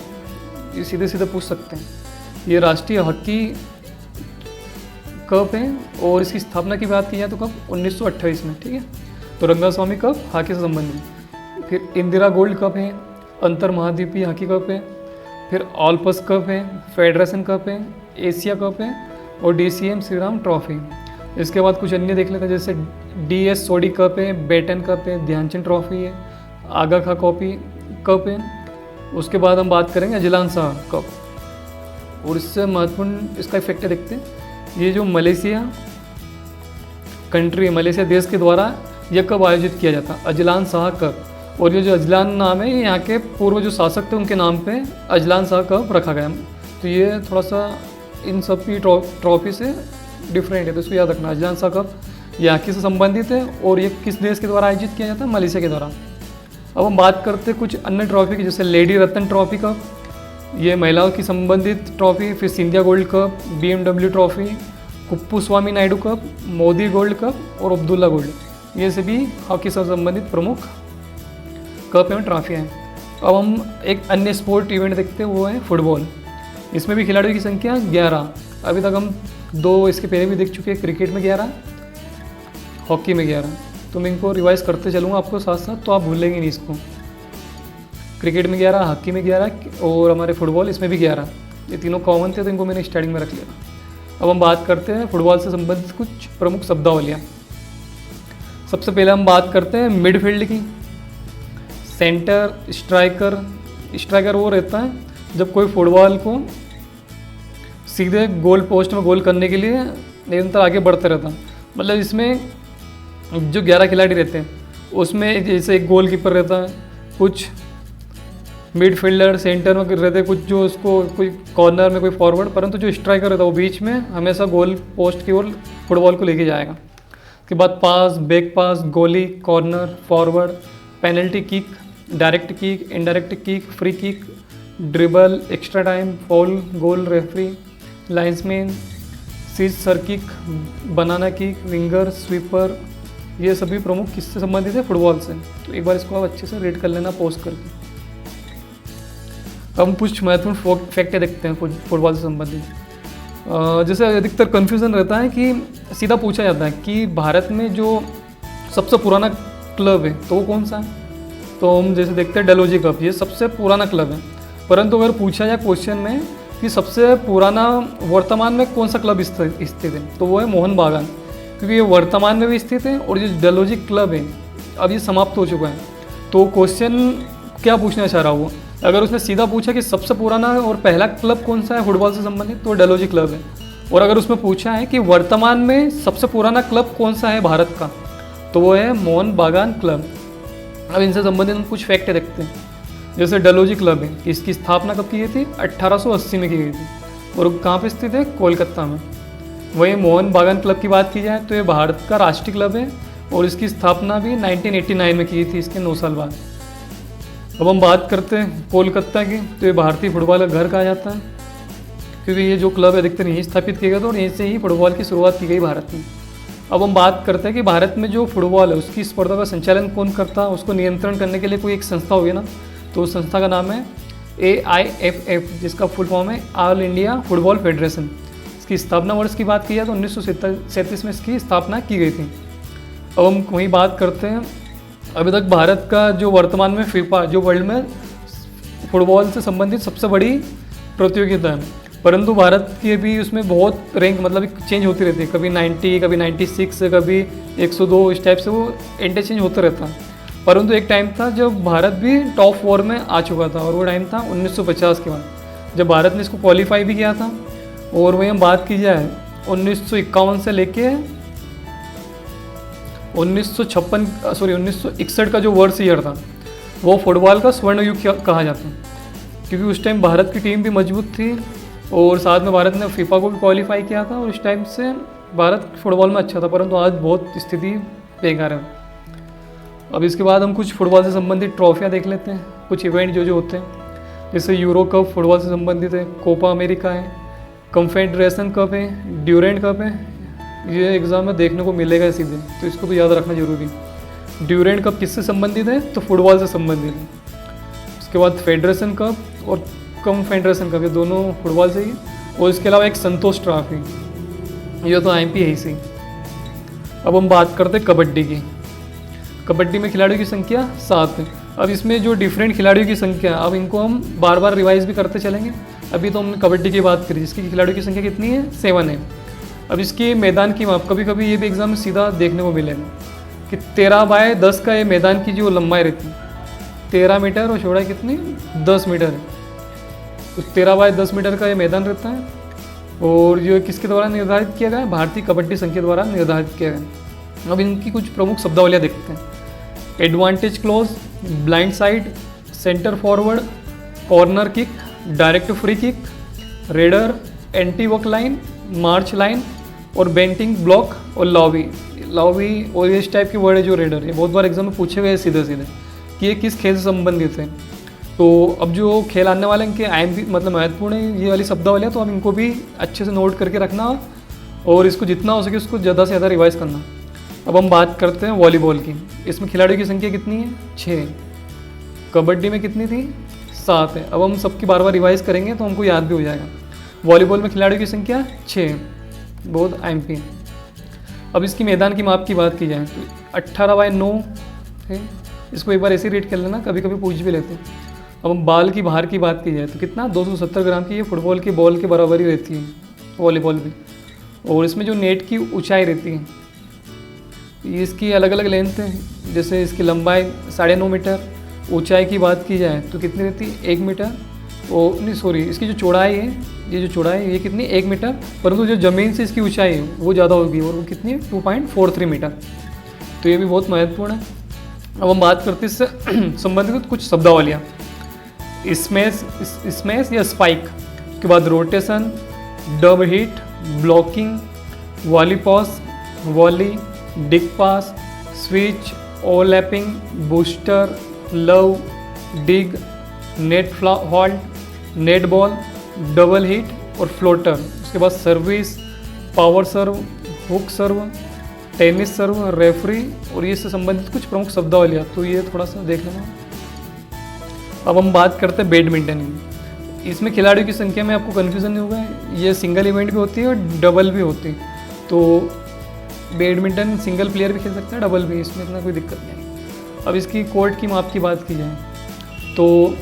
ये सीधे सीधे पूछ सकते हैं। ये राष्ट्रीय हॉकी कप है और इसकी स्थापना की बात की जाए तो कब? 1928 में, ठीक है। तो रंगास्वामी कप हॉकी से संबंधित। फिर इंदिरा गोल्ड कप है, अंतर महाद्वीपीय हॉकी कप है, फिर ऑलपस कप है, फेडरेशन कप है, एशिया कप है और DCM श्री राम ट्रॉफी। इसके बाद कुछ अन्य देख लेते हैं, जैसे DS सोडी कप है, बेटन कप है, ध्यानचंद ट्रॉफी है, आगा खा कप है। उसके बाद हम बात करेंगे अजलान शाह कप। और इससे महत्वपूर्ण इसका इफेक्ट देखते हैं। ये जो मलेशिया कंट्री, मलेशिया देश के द्वारा यह कप आयोजित किया जाता है, अजलान शाह कप। और ये जो अजलान नाम है, ये यहाँ के पूर्व जो शासक थे उनके नाम पे अजलान शाह कप रखा गया। तो ये थोड़ा सा इन सब की ट्रॉफी से डिफरेंट है, तो इसको याद रखना। अजलान शाह कप यहाँ की से संबंधित है और ये किस देश के द्वारा आयोजित किया जाता है? मलेशिया के द्वारा। अब हम बात करते हैं कुछ अन्य ट्रॉफी की, जैसे लेडी रतन ट्रॉफी कप, ये महिलाओं की संबंधित ट्रॉफी। फिर Scindia gold cup, BMW trophy, Kuppuswamy Naidu cup, Modi gold cup और अब्दुल्ला गोल्ड, ये सभी हॉकी से संबंधित प्रमुख कप एवं ट्रॉफियाँ हैं। अब हम एक अन्य स्पोर्ट इवेंट देखते हैं, वो है फुटबॉल। इसमें भी खिलाड़ियों की संख्या 11। अभी तक हम 2 इसके पहले भी देख चुके हैं, क्रिकेट में 11, हॉकी में 11। तो मैं इनको रिवाइज करते चलूँगा आपको साथ साथ, तो आप भूलेंगे नहीं इसको। क्रिकेट में 11, हॉकी में 11 और हमारे फुटबॉल इसमें भी 11। ये तीनों कॉमन थे, तो इनको मैंने स्टार्टिंग में रख लिया। अब हम बात करते हैं फुटबॉल से संबंधित कुछ प्रमुख शब्दावलियाँ। सबसे पहले हम बात करते हैं मिडफील्ड की। सेंटर, स्ट्राइकर वो रहता है जब कोई फुटबॉल को सीधे गोल पोस्ट में गोल करने के लिए निरंतर आगे बढ़ते रहता है। मतलब इसमें जो 11 खिलाड़ी रहते हैं उसमें जैसे एक गोलकीपर रहता है, कुछ मिडफील्डर सेंटर में रहते हैं, कुछ जो उसको कोई कॉर्नर में, कोई फॉरवर्ड, परंतु जो स्ट्राइकर रहता है वो बीच में हमेशा गोल पोस्ट की ओर फुटबॉल को लेके जाएगा। उसके बाद पास, back pass, goalie, corner, forward, penalty kick, direct kick, indirect kick, free kick, dribble, extra time, foul, goal, referee, linesman, scissor kick, banana kick, winger, sweeper, ये सभी प्रमुख किससे संबंधित है? फुटबॉल से। तो एक बार इसको आप अच्छे से रीड कर लेना पॉज करके। अब हम कुछ महत्वपूर्ण फैक्ट देखते हैं फुटबॉल से संबंधित। जैसे अधिकतर कन्फ्यूज़न रहता है कि सीधा पूछा जाता है कि भारत में जो सबसे पुराना क्लब है तो वो कौन सा है? तो हम जैसे देखते हैं डलहौजी कप, ये सबसे पुराना क्लब है। परंतु अगर पूछा जाए क्वेश्चन में कि सबसे पुराना वर्तमान में कौन सा क्लब स्थित है, तो वो है मोहन बागान, क्योंकि ये वर्तमान में भी स्थित है और जो डलहौजी क्लब है अब ये समाप्त हो चुका है। तो क्वेश्चन क्या पूछना चाह रहा हुआ, अगर उसने सीधा पूछा कि सबसे पुराना और पहला क्लब कौन सा है फुटबॉल से संबंधित, तो डलहौजी क्लब है। और अगर उसमें पूछा है कि वर्तमान में सबसे पुराना क्लब कौन सा है भारत का, तो वो है मोहन बागान क्लब। अब इनसे संबंधित हम कुछ फैक्ट देखते हैं। जैसे डलहौजी क्लब है, इसकी स्थापना कब की गई थी? 1880 में की गई थी और कहाँ पे स्थित है? कोलकाता में। वहीं मोहन बागान क्लब की बात की जाए तो ये भारत का राष्ट्रीय क्लब है और इसकी स्थापना भी 1989 में की थी, इसके 9 साल बाद। अब हम बात करते हैं कोलकाता की, तो ये भारतीय फुटबॉल का घर कहा जाता है, क्योंकि ये जो क्लब है अधिकतर यहीं स्थापित किया गया था और यहीं से ही फुटबॉल की शुरुआत की गई भारत में। अब हम बात करते हैं कि भारत में जो फुटबॉल है उसकी स्पर्धा का संचालन कौन करता है, उसको नियंत्रण करने के लिए कोई एक संस्था होगी ना, तो उस संस्था का नाम है AIFF, जिसका फुल फॉर्म है ऑल इंडिया फुटबॉल फेडरेशन। इसकी स्थापना वर्ष की बात की जाए तो 1937 में इसकी स्थापना की गई थी। अब हम वहीं बात करते हैं, अभी तक भारत का जो वर्तमान में फीफा, जो वर्ल्ड में फुटबॉल से संबंधित सबसे बड़ी प्रतियोगिता है, परंतु भारत की भी उसमें बहुत रैंक मतलब चेंज होती रहती है, कभी 90, कभी 96, कभी 102, इस टाइप से वो इंटरचेंज होता रहता है। परंतु एक टाइम था जब भारत भी टॉप 4 में आ चुका था और वो टाइम था 1950 के बाद, जब भारत ने इसको क्वालिफाई भी किया था। और वहीं हम बात की जाए 1951 से लेके 1961 का जो वर्ष ईयर था, वो फुटबॉल का स्वर्ण युग कहा जाता है, क्योंकि उस टाइम भारत की टीम भी मजबूत थी और साथ में भारत ने फीफा को भी क्वालिफाई किया था और उस टाइम से भारत फुटबॉल में अच्छा था। परंतु आज बहुत स्थिति बेकार है। अब इसके बाद हम कुछ फुटबॉल से संबंधित ट्रॉफियाँ देख लेते हैं, कुछ इवेंट जो होते हैं, जैसे यूरो कप फुटबॉल से संबंधित है, कोपा अमेरिका है, कन्फेडरेशन कप है, ड्यूरेंट कप है। ये एग्जाम में देखने को मिलेगा सीधे, तो इसको भी याद रखना जरूरी। ड्यूरेंट कप किससे संबंधित है? तो फुटबॉल से संबंधित है। उसके बाद फेडरेशन कप और कन्फेडरेशन कप, ये दोनों फुटबॉल से ही। और इसके अलावा एक संतोष ट्रॉफी, ये तो IMP है ही। अब हम बात करते हैं कबड्डी की। कबड्डी में खिलाड़ियों की संख्या 7 है। अब इसमें जो डिफरेंट खिलाड़ियों की संख्या, अब इनको हम बार बार रिवाइज भी करते चलेंगे। अभी तो हमने कबड्डी की बात करी जिसकी खिलाड़ियों की संख्या कितनी है, 7 है। अब इसके मैदान की माप, कभी कभी ये भी एग्जाम में सीधा देखने को मिलेगा कि 13/10 का ये मैदान की जो लंबाई रहती है 13 मीटर और चौड़ाई कितनी 10 मीटर है। तो 13/10 मीटर का ये मैदान रहता है और ये किसके द्वारा निर्धारित किया गया है, भारतीय कबड्डी संघ के द्वारा निर्धारित किया गया है। अब इनकी कुछ प्रमुख शब्दावलियाँ देखते हैं। Advantage close, blind side, centre forward, corner kick, direct free kick, raider, anti वॉक लाइन, मार्च लाइन और बेंटिंग ब्लॉक और लॉबी और इस टाइप के वर्ड है जो रेडर, ये बहुत बार एग्जाम में पूछे गए सीधे सीधे कि ये किस खेल से संबंधित है। तो अब जो खेल आने वाले इनके IMP मतलब महत्वपूर्ण है ये वाली शब्दावलियाँ, तो अब इनको भी अच्छे से नोट करके रखना और इसको जितना हो सके उसको ज़्यादा से ज़्यादा रिवाइज करना। अब हम बात करते हैं वॉलीबॉल की। इसमें खिलाड़ियों की संख्या कितनी है, 6। कबड्डी में कितनी थी, 7 है। अब हम सबकी बार बार रिवाइज करेंगे तो हमको याद भी हो जाएगा। वॉलीबॉल में खिलाड़ियों की संख्या 6, बहुत IMP है। अब इसकी मैदान की माप की बात की जाए तो 18/9 है। इसको एक बार ऐसे रीड कर लेना, कभी कभी पूछ भी लेते हैं। अब हम बाल की भार की बात की जाए तो कितना 270 ग्राम की, ये फुटबॉल की बॉल के बराबर ही रहती है वॉलीबॉल भी। और इसमें जो नेट की ऊंचाई रहती है ये इसकी अलग अलग लेंथ है, जैसे इसकी लंबाई 9.5 मीटर, ऊंचाई की बात की जाए तो कितनी रहती है 1 मीटर। और नहीं सॉरी, इसकी जो चौड़ाई है, ये जो चौड़ाई है ये कितनी 1 मीटर, परंतु जो ज़मीन से इसकी ऊंचाई है वो ज़्यादा होगी और वो कितनी है 2.43 मीटर। तो ये भी बहुत महत्वपूर्ण है। अब हम बात करते हैं इससे संबंधित कुछ शब्दावलियाँ। स्मैश या स्पाइक, उसके बाद रोटेशन, डब hit, blocking, volley pass, volley, dig pass, switch, overlapping, booster, love, dig, net halt, net ball, double hit और फ्लोटर। उसके बाद service, power serve, hook serve, tennis serve, referee और ये से संबंधित कुछ प्रमुख शब्दावलियाँ, तो ये थोड़ा सा देख लेना। अब हम बात करते हैं बैडमिंटन की। इसमें खिलाड़ियों की संख्या में आपको कन्फ्यूज़न नहीं होगा, ये सिंगल इवेंट भी होती है और डबल भी होती है। तो बैडमिंटन सिंगल प्लेयर भी खेल सकता है, डबल भी, इसमें इतना कोई दिक्कत नहीं। अब इसकी कोर्ट की माप की बात की जाए तो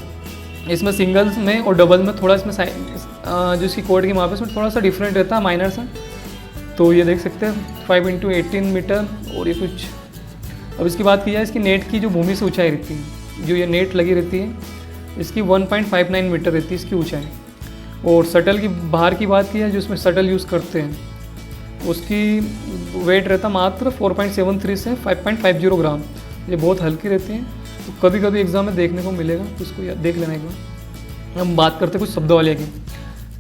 इसमें सिंगल्स में और डबल में थोड़ा इसमें जो इसकी कोर्ट की माप है उसमें थोड़ा सा डिफरेंट रहता है, माइनर सा। तो ये देख सकते हैं 5x18 मीटर और ये कुछ। अब इसकी बात की जाए, इसकी नेट की जो भूमि से ऊंचाई रहती है, जो ये नेट लगी रहती है इसकी 1.59 मीटर रहती है इसकी ऊंचाई। और शटल की बाहर की बात की जाए, जो इसमें शटल यूज़ करते हैं उसकी वेट रहता मात्र 4.73 से 5.50 ग्राम। ये बहुत हल्की रहती हैं, तो कभी कभी एग्जाम में देखने को मिलेगा, तो इसको देख लेना एक बार। हम बात करते हैं कुछ शब्दावलियाँ की।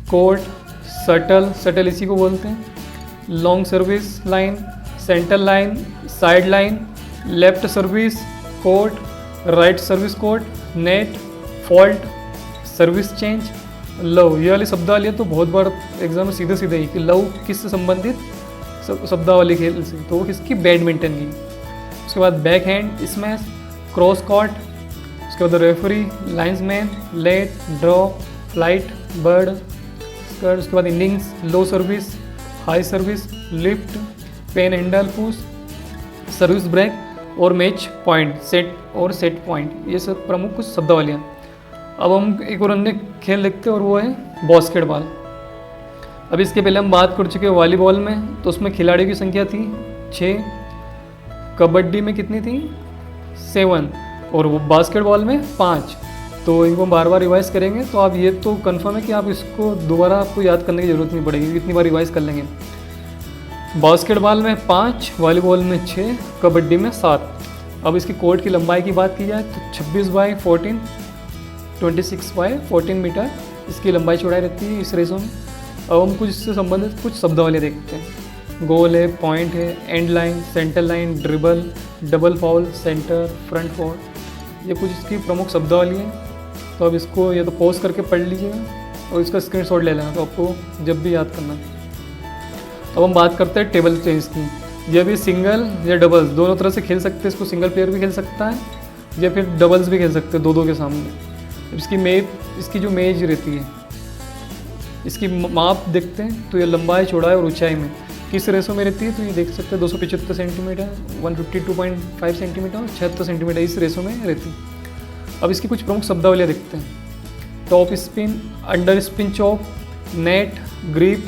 कोर्ट, शटल इसी को बोलते हैं, long service line, centre line, side line, left service court, right service court, net, fault, service change, love. ये वाली शब्दावली तो बहुत बार एग्जाम में सीधे सीधे ही कि लव किससे संबंधित शब्दावली खेल से, तो वो किसकी, बैडमिंटन की। उसके बाद backhand smash, cross court, उसके बाद referee, linesman, let, draw, flight, bird, skirt. उसके बाद innings, low service, high service, lift, pen handle push, service break और मैच पॉइंट, सेट पॉइंट। ये सब प्रमुख कुछ शब्दावलियाँ। अब हम एक और अन्य खेल देखते हैं और वो है बास्केटबॉल। अब इसके पहले हम बात कर चुके हैं वॉलीबॉल में, तो उसमें खिलाड़ियों की संख्या थी 6। कबड्डी में कितनी थी 7 और वो बास्केटबॉल में 5। तो इनको बार बार रिवाइज करेंगे तो आप ये तो कंफर्म है कि आप इसको दोबारा आपको याद करने की ज़रूरत नहीं पड़ेगी, इतनी बार रिवाइज कर लेंगे। बास्केटबॉल में 5, वॉलीबॉल में 6, कबड्डी में 7। अब इसकी कोर्ट की लंबाई की बात की जाए तो 26/14, 26/14 मीटर इसकी लंबाई चौड़ाई रहती है इस रेसों में। अब हम कुछ इससे संबंधित कुछ शब्दावली देखते हैं। गोल है, पॉइंट है, end line, centre line, dribble, double foul, centre, front for. ये कुछ इसकी प्रमुख शब्दावली है। तो अब इसको या तो पॉज करके पढ़ लीजिएगा और इसका स्क्रीनशॉट ले लेना, तो आपको जब भी याद करना। अब हम बात करते हैं टेबल टेनिस की। ये भी सिंगल या डबल्स दोनों तरह से खेल सकते हैं। इसको सिंगल प्लेयर भी खेल सकता है या फिर डबल्स भी खेल सकते हैं, दो के सामने। इसकी जो मेज रहती है, इसकी माप देखते हैं तो ये लंबाई, चौड़ाई और ऊंचाई में किस रेशो में रहती है, तो ये देख सकते हैं 275 सेंटीमीटर, 152.5 सेंटीमीटर और 76 सेंटीमीटर इस रेशो में रहती है। अब इसकी कुछ प्रमुख शब्दावलियाँ देखते हैं। Top spin, under spin chop, net, grip,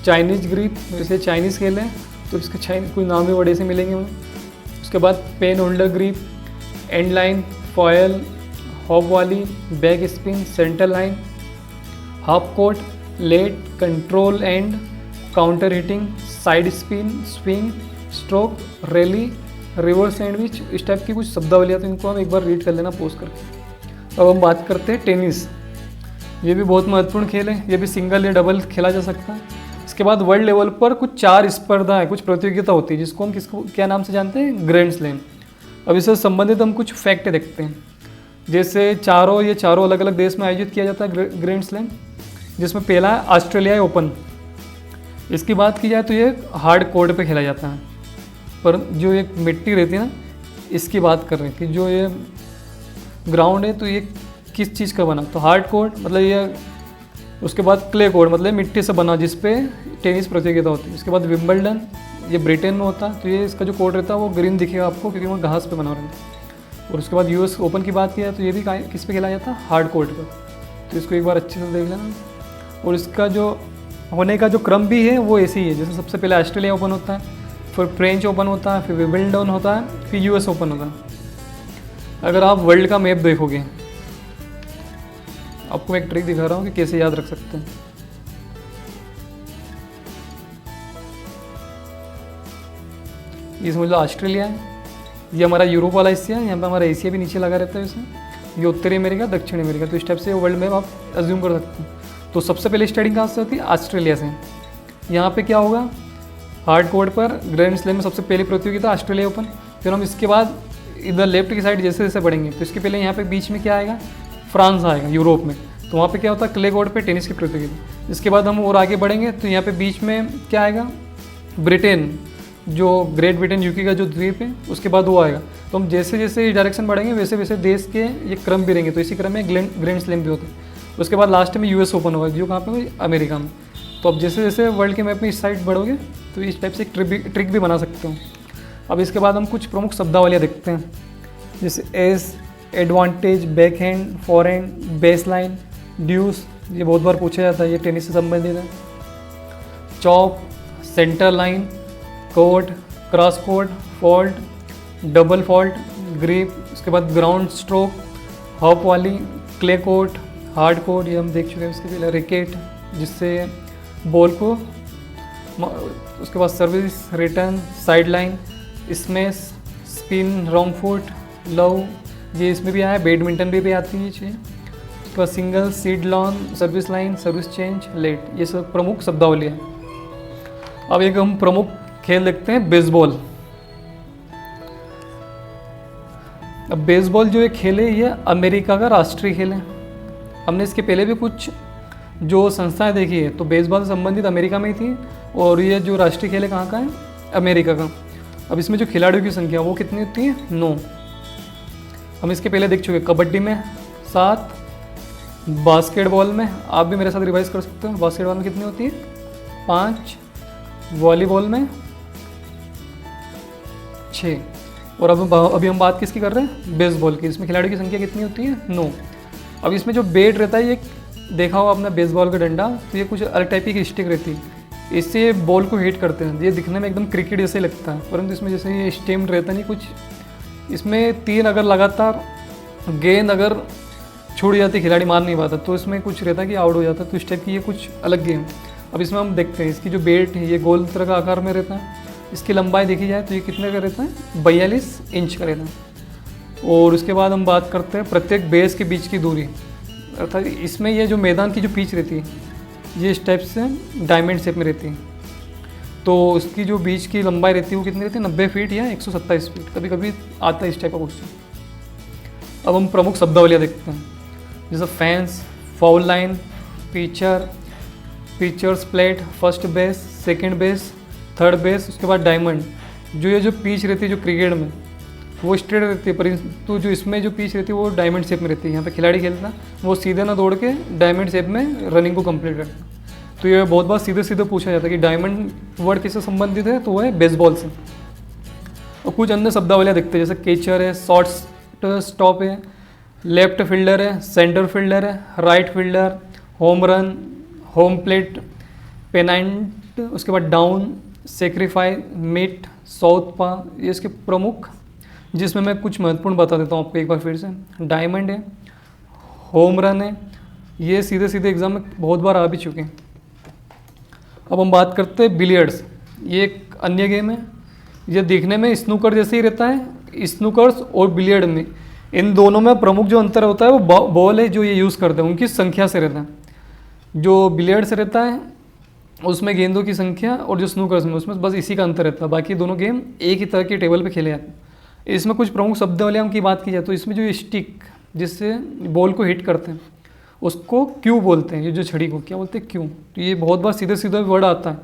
Chinese grip, जैसे चाइनीज़ खेल है तो इसके चाइनीज कोई नाम भी बड़े से मिलेंगे हमें। उसके बाद pen holder grip, end line, foil, hop volley, back spin, centre line, half court, let, control end, counter hitting, side spin, swing, stroke, rally, reverse sandwich, इस टाइप की कुछ शब्दावलियाँ तो इनको हम एक बार रीड कर लेना पोस्ट करके। अब हम बात करते हैं टेनिस। ये भी बहुत महत्वपूर्ण खेल है, ये भी सिंगल या डबल खेला जा सकता है। इसके बाद वर्ल्ड लेवल पर कुछ 4 स्पर्धा है, कुछ प्रतियोगिता होती है जिसको हम किसको क्या नाम से जानते हैं, ग्रैंड स्लैम। अब इससे संबंधित हम कुछ फैक्ट देखते हैं। जैसे ये चारों अलग अलग देश में आयोजित किया जाता है ग्रैंड स्लैम, जिसमें पहला है ऑस्ट्रेलिया ओपन। इसकी बात की जाए तो ये हार्ड कोर्ट पे खेला जाता है, पर जो एक मिट्टी रहती है ना, इसकी बात कर रहे हैं कि जो ये ग्राउंड है तो ये किस चीज़ का बना, तो हार्ड कोर्ट मतलब ये, उसके बाद क्ले कोर्ट मतलब मिट्टी से बना जिस पे टेनिस प्रतियोगिता होती है। उसके बाद विंबलडन, ये ब्रिटेन में होता है, तो ये इसका जो कोर्ट रहता है वो ग्रीन दिखेगा आपको क्योंकि वो घास पे बना रहता है। और उसके बाद यूएस ओपन की बात किया तो ये भी किस पे खेला जाता है, हार्ड कोर्ट पर। तो इसको एक बार अच्छे से देख लेना। और इसका जो होने का जो क्रम भी है वो ऐसे ही है, जैसे सबसे पहले ऑस्ट्रेलिया ओपन होता है, फिर फ्रेंच ओपन होता है, फिर विंबलडन होता है, फिर यूएस ओपन होता है। अगर आप वर्ल्ड का मैप देखोगे, आपको मैं एक ट्रिक दिखा रहा हूँ कि कैसे याद रख सकते हैं। ये समझ लो ऑस्ट्रेलिया है, ये हमारा यूरोप वाला हिस्सा है, यहाँ पे हमारा एशिया भी नीचे लगा रहता है इसमें, ये उत्तरी अमेरिका, दक्षिण अमेरिका। तो इस टाइप से वर्ल्ड मैप आप अज्यूम कर सकते हैं। तो सबसे पहले स्टार्टिंग कहाँ से होती है, ऑस्ट्रेलिया से। यहाँ पे क्या होगा, हार्ड कोर्ट पर ग्रैंड स्लैम में सबसे पहली प्रतियोगिता ऑस्ट्रेलिया ओपन। फिर हम इसके बाद इधर लेफ्ट की साइड जैसे जैसे बढ़ेंगे तो इसके पहले यहाँ पे बीच में क्या आएगा, फ्रांस आएगा यूरोप में। तो वहाँ पे क्या होता है, क्ले कोर्ट पे टेनिस की प्रतियोगिता। इसके बाद हम और आगे बढ़ेंगे तो यहाँ पे बीच में क्या आएगा, ब्रिटेन, जो ग्रेट ब्रिटेन यूके का जो द्वीप है, उसके बाद वो आएगा। तो हम जैसे जैसे डायरेक्शन बढ़ेंगे वैसे वैसे देश के ये क्रम भी रहेंगे। तो इसी क्रम में ग्रैंड स्लैम भी होते हैं। उसके बाद लास्ट में यूएस ओपन होगा जो कहाँ पे, अमेरिका में। तो अब जैसे जैसे वर्ल्ड के मैप में इस साइड बढ़ोगे तो इस टाइप से एक ट्रिक भी बना सकते हो। अब इसके बाद हम कुछ प्रमुख शब्दावलियाँ देखते हैं, जैसे ace, advantage, backhand, forehand, baseline, deuce, ये बहुत बार पूछा जाता है, ये टेनिस से संबंधित है। Chop, centre line, court, cross court, fault, double fault, grip, उसके बाद ग्राउंड स्ट्रोक, हॉप वाली, क्ले कोर्ट, हार्ड कोर्ट, ये हम देख चुके हैं। उसके पहले रिकेट, जिससे बॉल को, उसके बाद service, return, side line, smash, spin, wrong foot, love, ये इसमें भी आया। बैडमिंटन भी आती है चीज़। उसके बाद single, seed lawn, service line, service change, let, ये सब प्रमुख शब्दावली है। अब एक हम प्रमुख खेल देखते हैं, बेसबॉल। अब बेसबॉल जो एक खेल है ये अमेरिका का राष्ट्रीय खेल है। हमने इसके पहले भी कुछ जो संस्थाएं देखी है तो बेसबॉल से संबंधित अमेरिका में ही थी, और ये जो राष्ट्रीय खेल है कहाँ का है, अमेरिका का। अब इसमें जो खिलाड़ियों की संख्या वो कितनी होती है, 9। हम इसके पहले देख चुके, कबड्डी में 7, बास्केटबॉल में आप भी मेरे साथ रिवाइज कर सकते हो, बास्केटबॉल में कितनी होती है, 5, वॉलीबॉल में 6, और अब अभी हम बात किसकी कर रहे हैं, बेसबॉल की। इसमें खिलाड़ियों की संख्या कितनी होती है, 9। अब इसमें जो बैट रहता है, ये देखा हो आपने बेसबॉल का डंडा, तो ये कुछ अलग टाइप की स्टिक रहती है, इससे बॉल को हिट करते हैं। ये दिखने में एकदम क्रिकेट जैसे लगता है, परंतु इसमें जैसे ये स्टेम रहता नहीं कुछ, इसमें 3 अगर लगातार गेंद अगर छूट जाती, खिलाड़ी मार नहीं पाता, तो इसमें कुछ रहता है कि आउट हो जाता है। तो इस टाइप की ये कुछ अलग गेम। अब इसमें हम देखते हैं, इसकी जो बैट है ये गोल तरह का आकार में रहता है। इसकी लंबाई देखी जाए तो ये कितने का रहता है, 42 इंच का रहता है। और उसके बाद हम बात करते हैं प्रत्येक बेस के बीच की दूरी, अर्थात इसमें ये जो मैदान की जो पिच रहती है ये इस टाइप से डायमंड शेप में रहती है। तो उसकी जो बीच की लंबाई रहती है वो कितनी रहती है, 90 फीट या 127 फीट, कभी कभी आता है इस टाइप का क्वेश्चन। अब हम प्रमुख शब्दावलियाँ देखते हैं, जैसे fans, foul line, pitcher, pitchers plate, first base, second base, third base, उसके बाद डायमंड। जो ये जो पिच रहती है जो क्रिकेट में वो स्ट्रेट रहती है, परंतु जो इसमें जो पिच रहती है वो डायमंड शेप में रहती है। यहाँ पे खिलाड़ी खेलता है वो सीधे ना दौड़ के डायमंड शेप में रनिंग को कंप्लीट करता है। तो ये बहुत बार सीधे सीधे पूछा जाता है कि डायमंड वर्ड किससे संबंधित है, तो वो है बेसबॉल से। और कुछ अन्य शब्दावलियाँ देखते हैं, जैसे कैचर है, शॉर्ट स्टॉप है, लेफ्ट फील्डर है, सेंटर फील्डर है, right fielder, home run, home plate, penalty, उसके बाद डाउन, सेक्रीफाई, मिट, साउथ पा, ये इसके प्रमुख, जिसमें मैं कुछ महत्वपूर्ण बता देता हूँ आपको एक बार फिर से। डायमंड है, होम रन है, ये सीधे सीधे एग्जाम में बहुत बार आ भी चुके हैं। अब हम बात करते हैं बिलियर्ड्स। ये एक अन्य गेम है, ये दिखने में स्नूकर जैसे ही रहता है। स्नूकर्स और बिलियर्ड में, इन दोनों में प्रमुख जो अंतर होता है वो बॉल है जो ये यूज़ करते हैं उनकी संख्या से रहता है। जो बिलियर्ड से रहता है उसमें गेंदों की संख्या, और जो स्नूकर्स में उसमें बस इसी का अंतर रहता है। बाकी दोनों गेम एक ही तरह के टेबल पे खेले जाते हैं। इसमें कुछ प्रमुख शब्दावलियों की बात की जाए तो इसमें जो स्टिक जिससे बॉल को हिट करते हैं उसको क्यू बोलते हैं। ये जो छड़ी को क्या बोलते हैं? क्यू। तो ये बहुत बार सीधे सीधे वर्ड आता है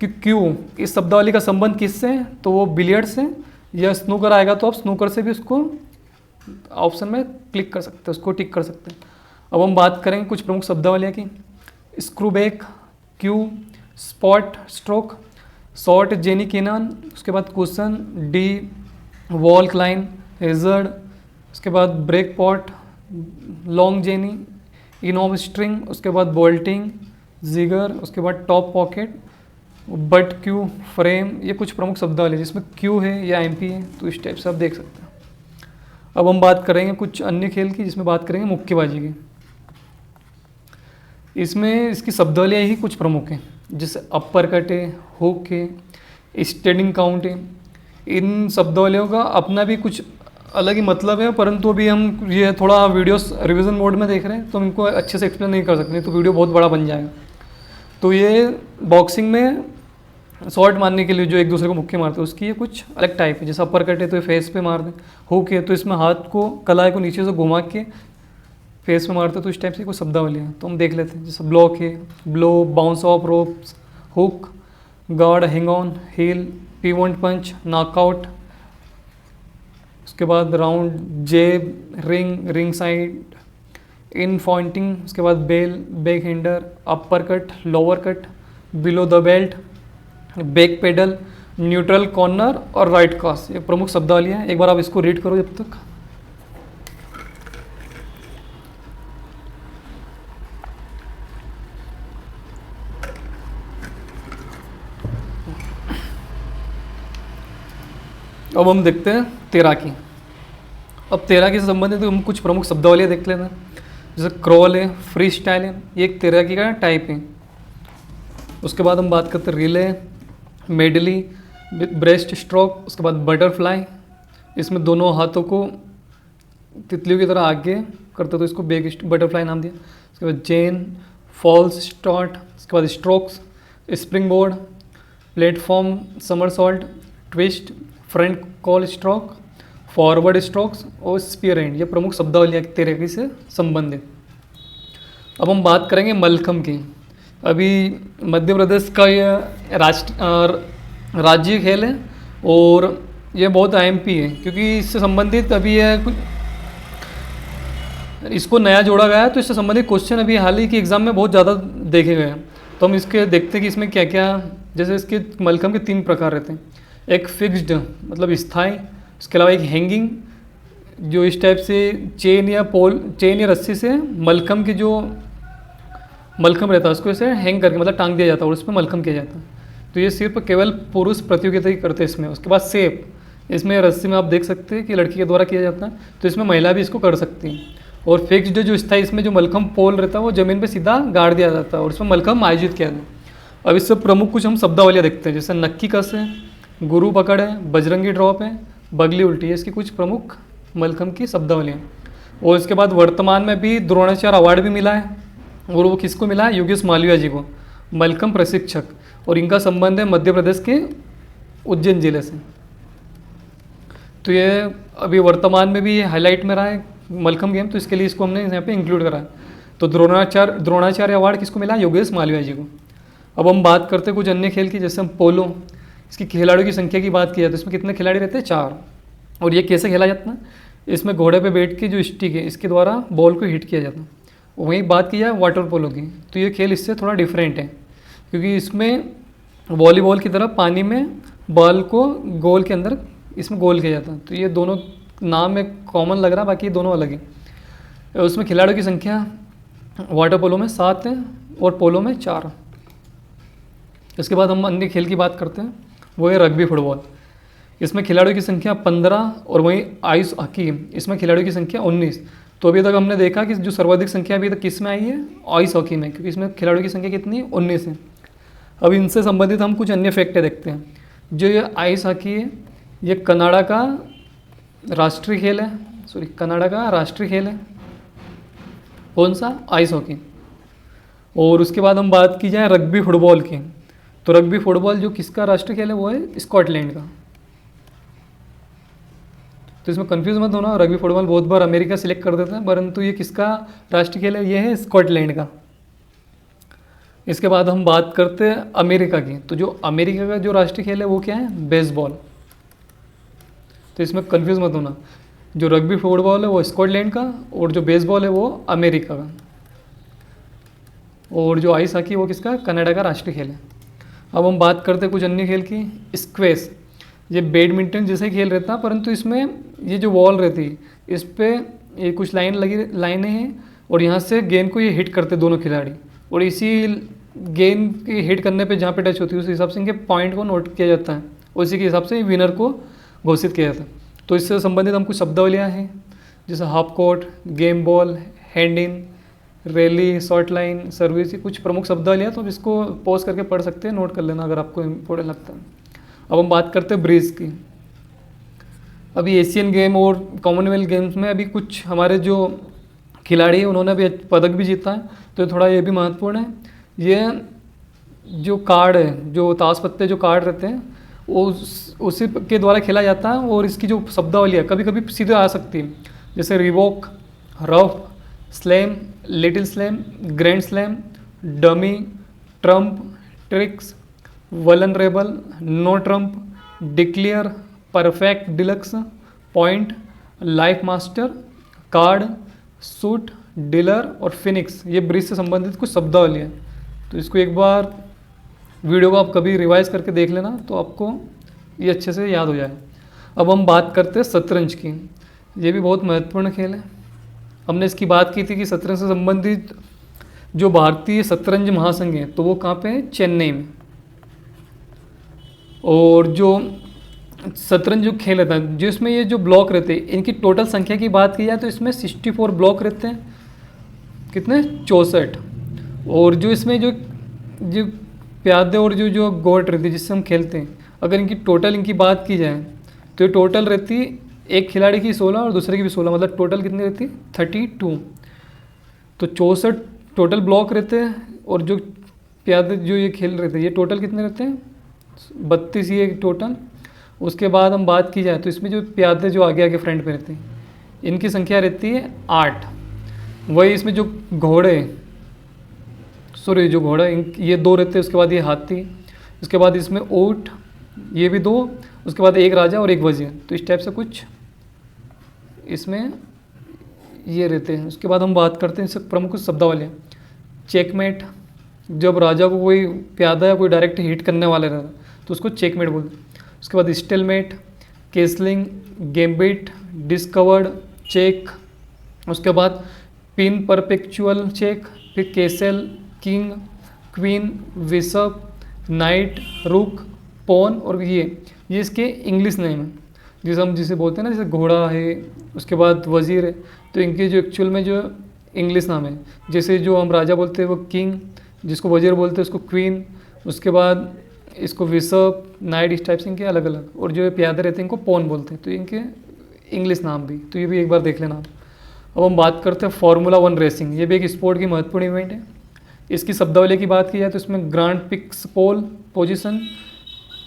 कि क्यू, इस शब्दावली का संबंध किससे है? तो वो बिलियर्ड से, या स्नूकर आएगा तो आप स्नूकर से भी उसको ऑप्शन में क्लिक कर सकते हैं, उसको टिक कर सकते हैं। अब हम बात करेंगे कुछ प्रमुख शब्दावलियाँ की। Screw back, cue, spot, stroke, short jenny cannon, उसके बाद कुशन, डी, वॉल क्लाइन, हेजर्ड, उसके बाद break pot, long jenny, in off string, उसके बाद बोल्टिंग, जिगर, उसके बाद top pocket, butt cue, frame. ये कुछ प्रमुख शब्दावली जिसमें क्यू है या एमपी है, तो इस टाइप से आप देख सकते हैं। अब हम बात करेंगे कुछ अन्य खेल की, जिसमें बात करेंगे मुक्केबाजी की। इसमें इसकी शब्दावलियाँ ही कुछ प्रमुख हैं, जैसे अपर कट है, हुक है, स्टैंडिंग काउंट है। इन शब्दावलियों का अपना भी कुछ अलग ही मतलब है, परंतु अभी हम ये थोड़ा वीडियोस रिवीजन मोड में देख रहे हैं तो हम इनको अच्छे से एक्सप्लेन नहीं कर सकते, तो वीडियो बहुत बड़ा बन जाएगा। तो ये बॉक्सिंग में शॉट मारने के लिए जो एक दूसरे को मुक्के मारते हैं उसकी ये कुछ अलग टाइप है। जैसे अपर कट है तो ये फेस पे मार दें, हुक है तो इसमें हाथ को, कलाई को नीचे से घुमा के फेस पे मारते हैं, तो इस टाइप से कुछ शब्दावली है तो हम देख लेते हैं। जैसे ब्लॉक है, blow, bounce off ropes, hook, guard, hang on, heel, pivot punch, knockout, उसके बाद round, jab, ring, ring side, in pointing, उसके बाद bell, back hander, upper cut, lower cut, below the belt, back pedal, neutral corner और right cross. ये प्रमुख शब्दावलियाँ हैं। एक बार आप इसको रीड करो जब तक। अब हम देखते हैं तैराकी। अब तैराकी से संबंधित हम कुछ प्रमुख शब्दावलियाँ देख लेते हैं। जैसे क्रॉल है, फ्री स्टाइल है, ये एक तैराकी का टाइप है। उसके बाद हम बात करते हैं रिले, मेडली, ब्रेस्ट स्ट्रोक, उसके बाद बटरफ्लाई, इसमें दोनों हाथों को तितलियों की तरह आगे करते तो इसको बैक बटरफ्लाई नाम दिया। उसके बाद चेन, फॉल्स स्टार्ट, उसके बाद strokes, spring board, platform somersault, twist, front call stroke, forward strokes और स्पीयर एंड। ये प्रमुख शब्दावलियाँ तैराकी से संबंधित। अब हम बात करेंगे मलखम की। अभी मध्य प्रदेश का ये राज्य खेल है और ये बहुत आईएमपी है, क्योंकि इससे संबंधित अभी यह कुछ इसको नया जोड़ा गया है, तो इससे संबंधित क्वेश्चन अभी हाल ही के एग्ज़ाम में बहुत ज़्यादा देखे गए हैं। तो हम इसके देखते हैं कि इसमें क्या क्या, जैसे इसके मलखम के 3 प्रकार रहते हैं। एक फिक्स्ड मतलब स्थायी, उसके अलावा एक हैंगिंग जो इस टाइप से चेन या रस्सी से मलखम के जो मलखम रहता है उसको ऐसे हैंग करके मतलब टांग दिया जाता है और उसमें मलखम किया जाता है। तो ये सिर्फ केवल पुरुष प्रतियोगिता ही करते हैं इसमें। उसके बाद सेप, इसमें रस्सी में आप देख सकते हैं कि लड़की के द्वारा किया जाता है, तो इसमें महिला भी इसको कर सकती है। और फिक्स्ड जो स्थायी, इसमें जो मलखम पोल रहता है वो ज़मीन पे सीधा गाड़ दिया जाता है और इसमें मलखम आयोजित किया जाता है। अब इससे प्रमुख कुछ हम शब्दावलियाँ देखते हैं, जैसे नक्की कस है, गुरु पकड़ है, बजरंगी ड्रॉप है, बगली उल्टी है। इसकी कुछ प्रमुख मलखम की शब्दावलियाँ। और इसके बाद वर्तमान में भी द्रोणाचार्य अवार्ड भी मिला है, और वो किसको मिला है? योगेश मालवीय जी को, मलखम प्रशिक्षक। और इनका संबंध है मध्य प्रदेश के उज्जैन जिले से। तो ये अभी वर्तमान में भी हाईलाइट में रहा है मलखम गेम, तो इसके लिए इसको हमने यहाँ पे इंक्लूड करा है। तो द्रोणाचार्य अवार्ड किसको मिला? योगेश मालवीय जी को। अब हम बात करते हैं कुछ अन्य खेल की, जैसे हम पोलो। इसकी खिलाड़ियों की संख्या की बात की जाए तो इसमें कितने खिलाड़ी रहते हैं? 4। और ये कैसे खेला जाता है? इसमें घोड़े पे बैठ के जो स्टिक है इसके द्वारा बॉल को हिट किया जाता है। वहीं बात की जाए वाटर पोलो की, तो ये खेल इससे थोड़ा डिफरेंट है, क्योंकि इसमें वॉलीबॉल की तरह पानी में बॉल को गोल के अंदर इसमें गोल किया जाता है। तो ये दोनों नाम में कॉमन लग रहा है, बाकी दोनों अलग हैं। उसमें खिलाड़ियों की संख्या वाटर पोलो में 7 है और पोलो में 4। इसके बाद हम अन्य खेल की बात करते हैं, वो है रग्बी फुटबॉल। इसमें खिलाड़ियों की संख्या 15 और वहीं आइस हॉकी, इसमें खिलाड़ियों की संख्या 19। तो अभी तक हमने देखा कि जो सर्वाधिक संख्या अभी तक किस में आई है, आइस हॉकी में, क्योंकि इसमें खिलाड़ियों की संख्या कितनी है, 19 है। अब इनसे संबंधित हम कुछ अन्य फैक्ट देखते हैं। जो ये आइस हॉकी है, ये कनाडा का राष्ट्रीय खेल है, कनाडा का राष्ट्रीय खेल है। कौन सा? Ice hockey. और उसके बाद हम बात की जाए रग्बी फुटबॉल की, तो रग्बी फुटबॉल जो किसका राष्ट्रीय खेल है, वो है स्कॉटलैंड का। तो इसमें कंफ्यूज मत होना, रग्बी फुटबॉल बहुत बार अमेरिका सिलेक्ट कर देते हैं, परंतु ये किसका राष्ट्रीय खेल है, ये है स्कॉटलैंड का। इसके बाद हम बात करते हैं अमेरिका की, तो जो अमेरिका का जो राष्ट्रीय खेल है वो क्या है, बेसबॉल। तो इसमें कंफ्यूज मत होना, जो रग्बी फुटबॉल है वो स्कॉटलैंड का और जो बेसबॉल है वो अमेरिका का। और जो आइस हॉकी वो किसका, कनाडा का राष्ट्रीय खेल है। अब हम बात करते हैं कुछ अन्य खेल की। स्क्वैश, ये बैडमिंटन जैसे खेल रहता, परंतु इसमें ये जो बॉल रहती है इस पर ये कुछ लाइनें हैं और यहाँ से गेंद को ये हिट करते दोनों खिलाड़ी, और इसी गेंद के हिट करने पे जहाँ पे टच होती है उस हिसाब से इनके पॉइंट को नोट किया जाता है, उसी के हिसाब से विनर को घोषित किया जाता है। तो इससे संबंधित हम कुछ शब्दावलियाँ हैं, जैसे half court, game ball, hand in, rally, short line, service, कुछ प्रमुख शब्दावलियाँ। तो इसको पॉज करके पढ़ सकते हैं, नोट कर लेना अगर आपको इम्पोर्टेंट लगता है। अब हम बात करते हैं ब्रिज की। अभी एशियन गेम और कॉमनवेल्थ गेम्स में अभी कुछ हमारे जो खिलाड़ी हैं उन्होंने अभी पदक भी जीता है, तो थोड़ा ये भी महत्वपूर्ण है। ये जो कार्ड है, जो ताश पत्ते जो कार्ड रहते हैं, उसी के द्वारा खेला जाता है। और इसकी जो शब्दावली है कभी कभी सीधे आ सकती है, जैसे revoke, ruff, slam, little slam, grand slam, dummy, trump, tricks, vulnerable, no trump, declare, perfect deluxe, point, life master, card, suit, dealer और फिनिक्स। ये ब्रिज से संबंधित कुछ शब्दावली है। तो इसको एक बार वीडियो को आप कभी रिवाइज करके देख लेना, तो आपको ये अच्छे से याद हो जाए। अब हम बात करते हैं शतरंज की। ये भी बहुत महत्वपूर्ण खेल है। हमने इसकी बात की थी कि शतरंज से संबंधित जो भारतीय शतरंज महासंघ है तो वो कहाँ पे है, चेन्नई में। और जो शतरंज जो खेल रहता है, जो इसमें ये जो ब्लॉक रहते हैं, इनकी टोटल संख्या की बात की जाए तो इसमें 64 ब्लॉक रहते हैं। कितने? 64। और जो इसमें जो प्यादे और जो गोट रहती है जिससे हम खेलते हैं, अगर इनकी टोटल इनकी बात की जाए तो ये टोटल रहती है एक खिलाड़ी की 16 और दूसरे की भी 16, मतलब टोटल कितनी रहती है, 32। तो 64 टोटल ब्लॉक रहते हैं। और जो प्यादे जो ये खेल रहते हैं, ये टोटल कितने रहते हैं, 32 ये टोटल। उसके बाद हम बात की जाए तो इसमें जो प्यादे जो आगे आगे फ्रंट पे रहते हैं, इनकी संख्या रहती है 8। वही इसमें जो घोड़े, जो घोड़ा, ये 2 रहते हैं। उसके बाद ये हाथी, उसके बाद इसमें ऊँट, ये भी 2, उसके बाद एक राजा और एक वजीर। तो इस टाइप से कुछ इसमें ये रहते हैं। उसके बाद हम बात करते हैं इससे प्रमुख शब्दावली। चेकमेट, जब राजा को कोई प्यादा या कोई डायरेक्ट हिट करने वाला रहता तो उसको चेकमेट बोलते हैं। उसके बाद stalemate, castling, gambit, discovered, check, उसके बाद पिन परपेचुअल चेक, फिर castle, king, queen, bishop, knight, rook, pawn. और ये इसके इंग्लिश नेम है, जिसे हम बोलते हैं ना, जैसे घोड़ा है, उसके बाद वजीर है, तो इनके जो एक्चुअल में जो इंग्लिश नाम है, जैसे जो हम राजा बोलते हैं वो किंग, जिसको वजीर बोलते हैं उसको क्वीन, उसके बाद इसको बिशप, नाइट, इस टाइप से इनके अलग अलग। और जो प्यादे रहते हैं इनको पॉन बोलते हैं, तो इनके इंग्लिश नाम भी, तो ये भी एक बार देख लेना। अब हम बात करते हैं फार्मूला 1 रेसिंग। ये भी एक स्पोर्ट की महत्वपूर्ण इवेंट है। इसकी शब्दावली की बात की जाए तो इसमें grand prix pole position,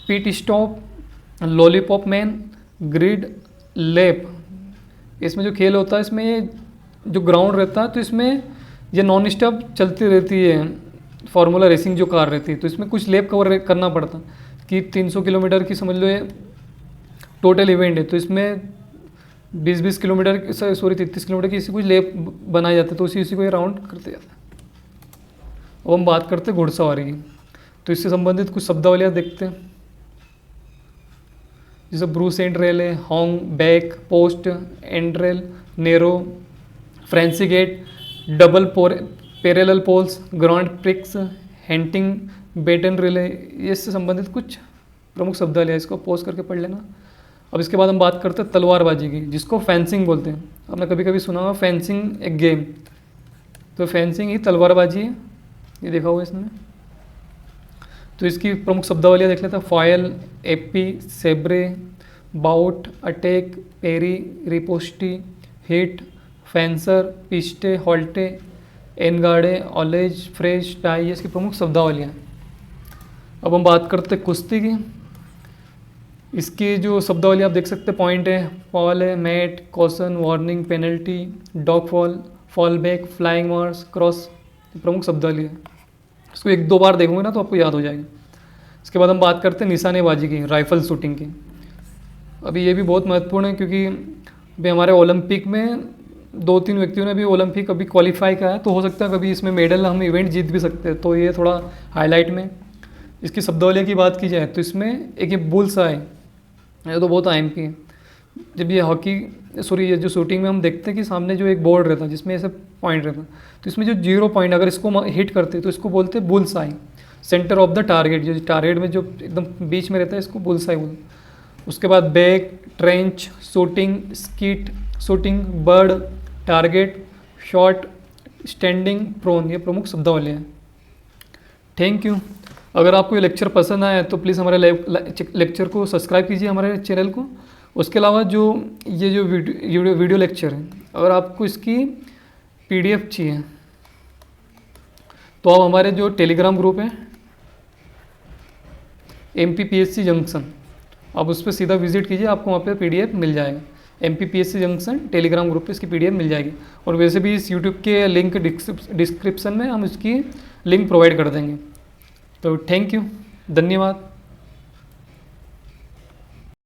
pit stop, lollipop man, grid, lap. इसमें जो खेल होता है, इसमें ये जो ग्राउंड रहता है तो इसमें ये नॉन स्टॉप चलती रहती है फार्मूला रेसिंग जो कार रहती है। तो इसमें कुछ लैप कवर करना पड़ता कि 300 किलोमीटर की समझ लो ये टोटल इवेंट है, तो इसमें 20-20 किलोमीटर 33 किलोमीटर की इसी कुछ लैप बनाए जाते हैं, तो उसी को ये राउंड करते जाते हैं। अब हम बात करते हैं घुड़सवारी की, तो इससे संबंधित कुछ शब्दावलियाँ देखते हैं। जैसे ब्रूस एंड रेल है, hog, back, post, and rail, narrow, फ्रेंसी gate, double parallel poles, grand prix, hunting, baton relay, ये इससे संबंधित कुछ प्रमुख शब्दावली है, इसको पॉज करके पढ़ लेना। अब इसके बाद हम बात करते हैं तलवारबाजी की, जिसको फेंसिंग बोलते हैं। आपने कभी कभी सुना होगा फेंसिंग एक गेम, तो फेंसिंग ही तलवारबाजी है, ये देखा हुआ इसमें। तो इसकी प्रमुख शब्दावलियाँ देख लेते हैं। Foil, epee, sabre, bout, attack, parry, riposte, hit, fencer, piste, halte, en garde, allez, fleche, tie, इसकी प्रमुख शब्दावलियाँ हैं। अब हम बात करते हैं कुश्ती की। इसकी जो शब्दावली आप देख सकते हैं, पॉइंट है, फॉल है, mat, caution, warning, penalty, dog fall, fall back, flying mares, cross, प्रमुख शब्दावली है। इसको एक दो बार देखोगे ना तो आपको याद हो जाएगा। इसके बाद हम बात करते हैं निशानेबाजी की, राइफल शूटिंग की। अभी ये भी बहुत महत्वपूर्ण है, क्योंकि अभी हमारे ओलंपिक में 2-3 व्यक्तियों ने भी ओलंपिक अभी क्वालिफाई किया है, तो हो सकता है कभी इसमें मेडल हम इवेंट जीत भी सकते हैं, तो ये थोड़ा हाईलाइट में। इसकी शब्दावली की बात की जाए तो इसमें एक ये बुल्स आई, ये तो बहुत आईएमपी है। जब ये ये जो शूटिंग में हम देखते हैं कि सामने जो एक बोर्ड रहता है जिसमें ऐसे पॉइंट रहता है, तो इसमें जो 0 पॉइंट अगर इसको हिट करते हैं तो इसको बोलते हैं bulls I, centre of the target, जो टारगेट में जो एकदम बीच में रहता है इसको बुल्स आई बोलते हैं। उसके बाद back, trench, shooting, skeet, shooting, bird, target, shot, standing, prone, ये प्रमुख शब्दावली हैं। Thank you. अगर आपको ये लेक्चर पसंद आया तो प्लीज़ हमारे लेक्चर को सब्सक्राइब कीजिए, हमारे चैनल को। उसके अलावा जो वीडियो लेक्चर है, अगर आपको इसकी PDF चाहिए तो आप हमारे जो टेलीग्राम ग्रुप है MPPSC जंक्शन, आप उस पर सीधा विजिट कीजिए, आपको वहाँ पे PDF मिल जाएगा। MPPSC जंक्शन टेलीग्राम ग्रुप पे इसकी PDF मिल जाएगी। और वैसे भी इस यूट्यूब के लिंक डिस्क्रिप्शन में हम इसकी लिंक प्रोवाइड कर देंगे। तो थैंक यू, धन्यवाद।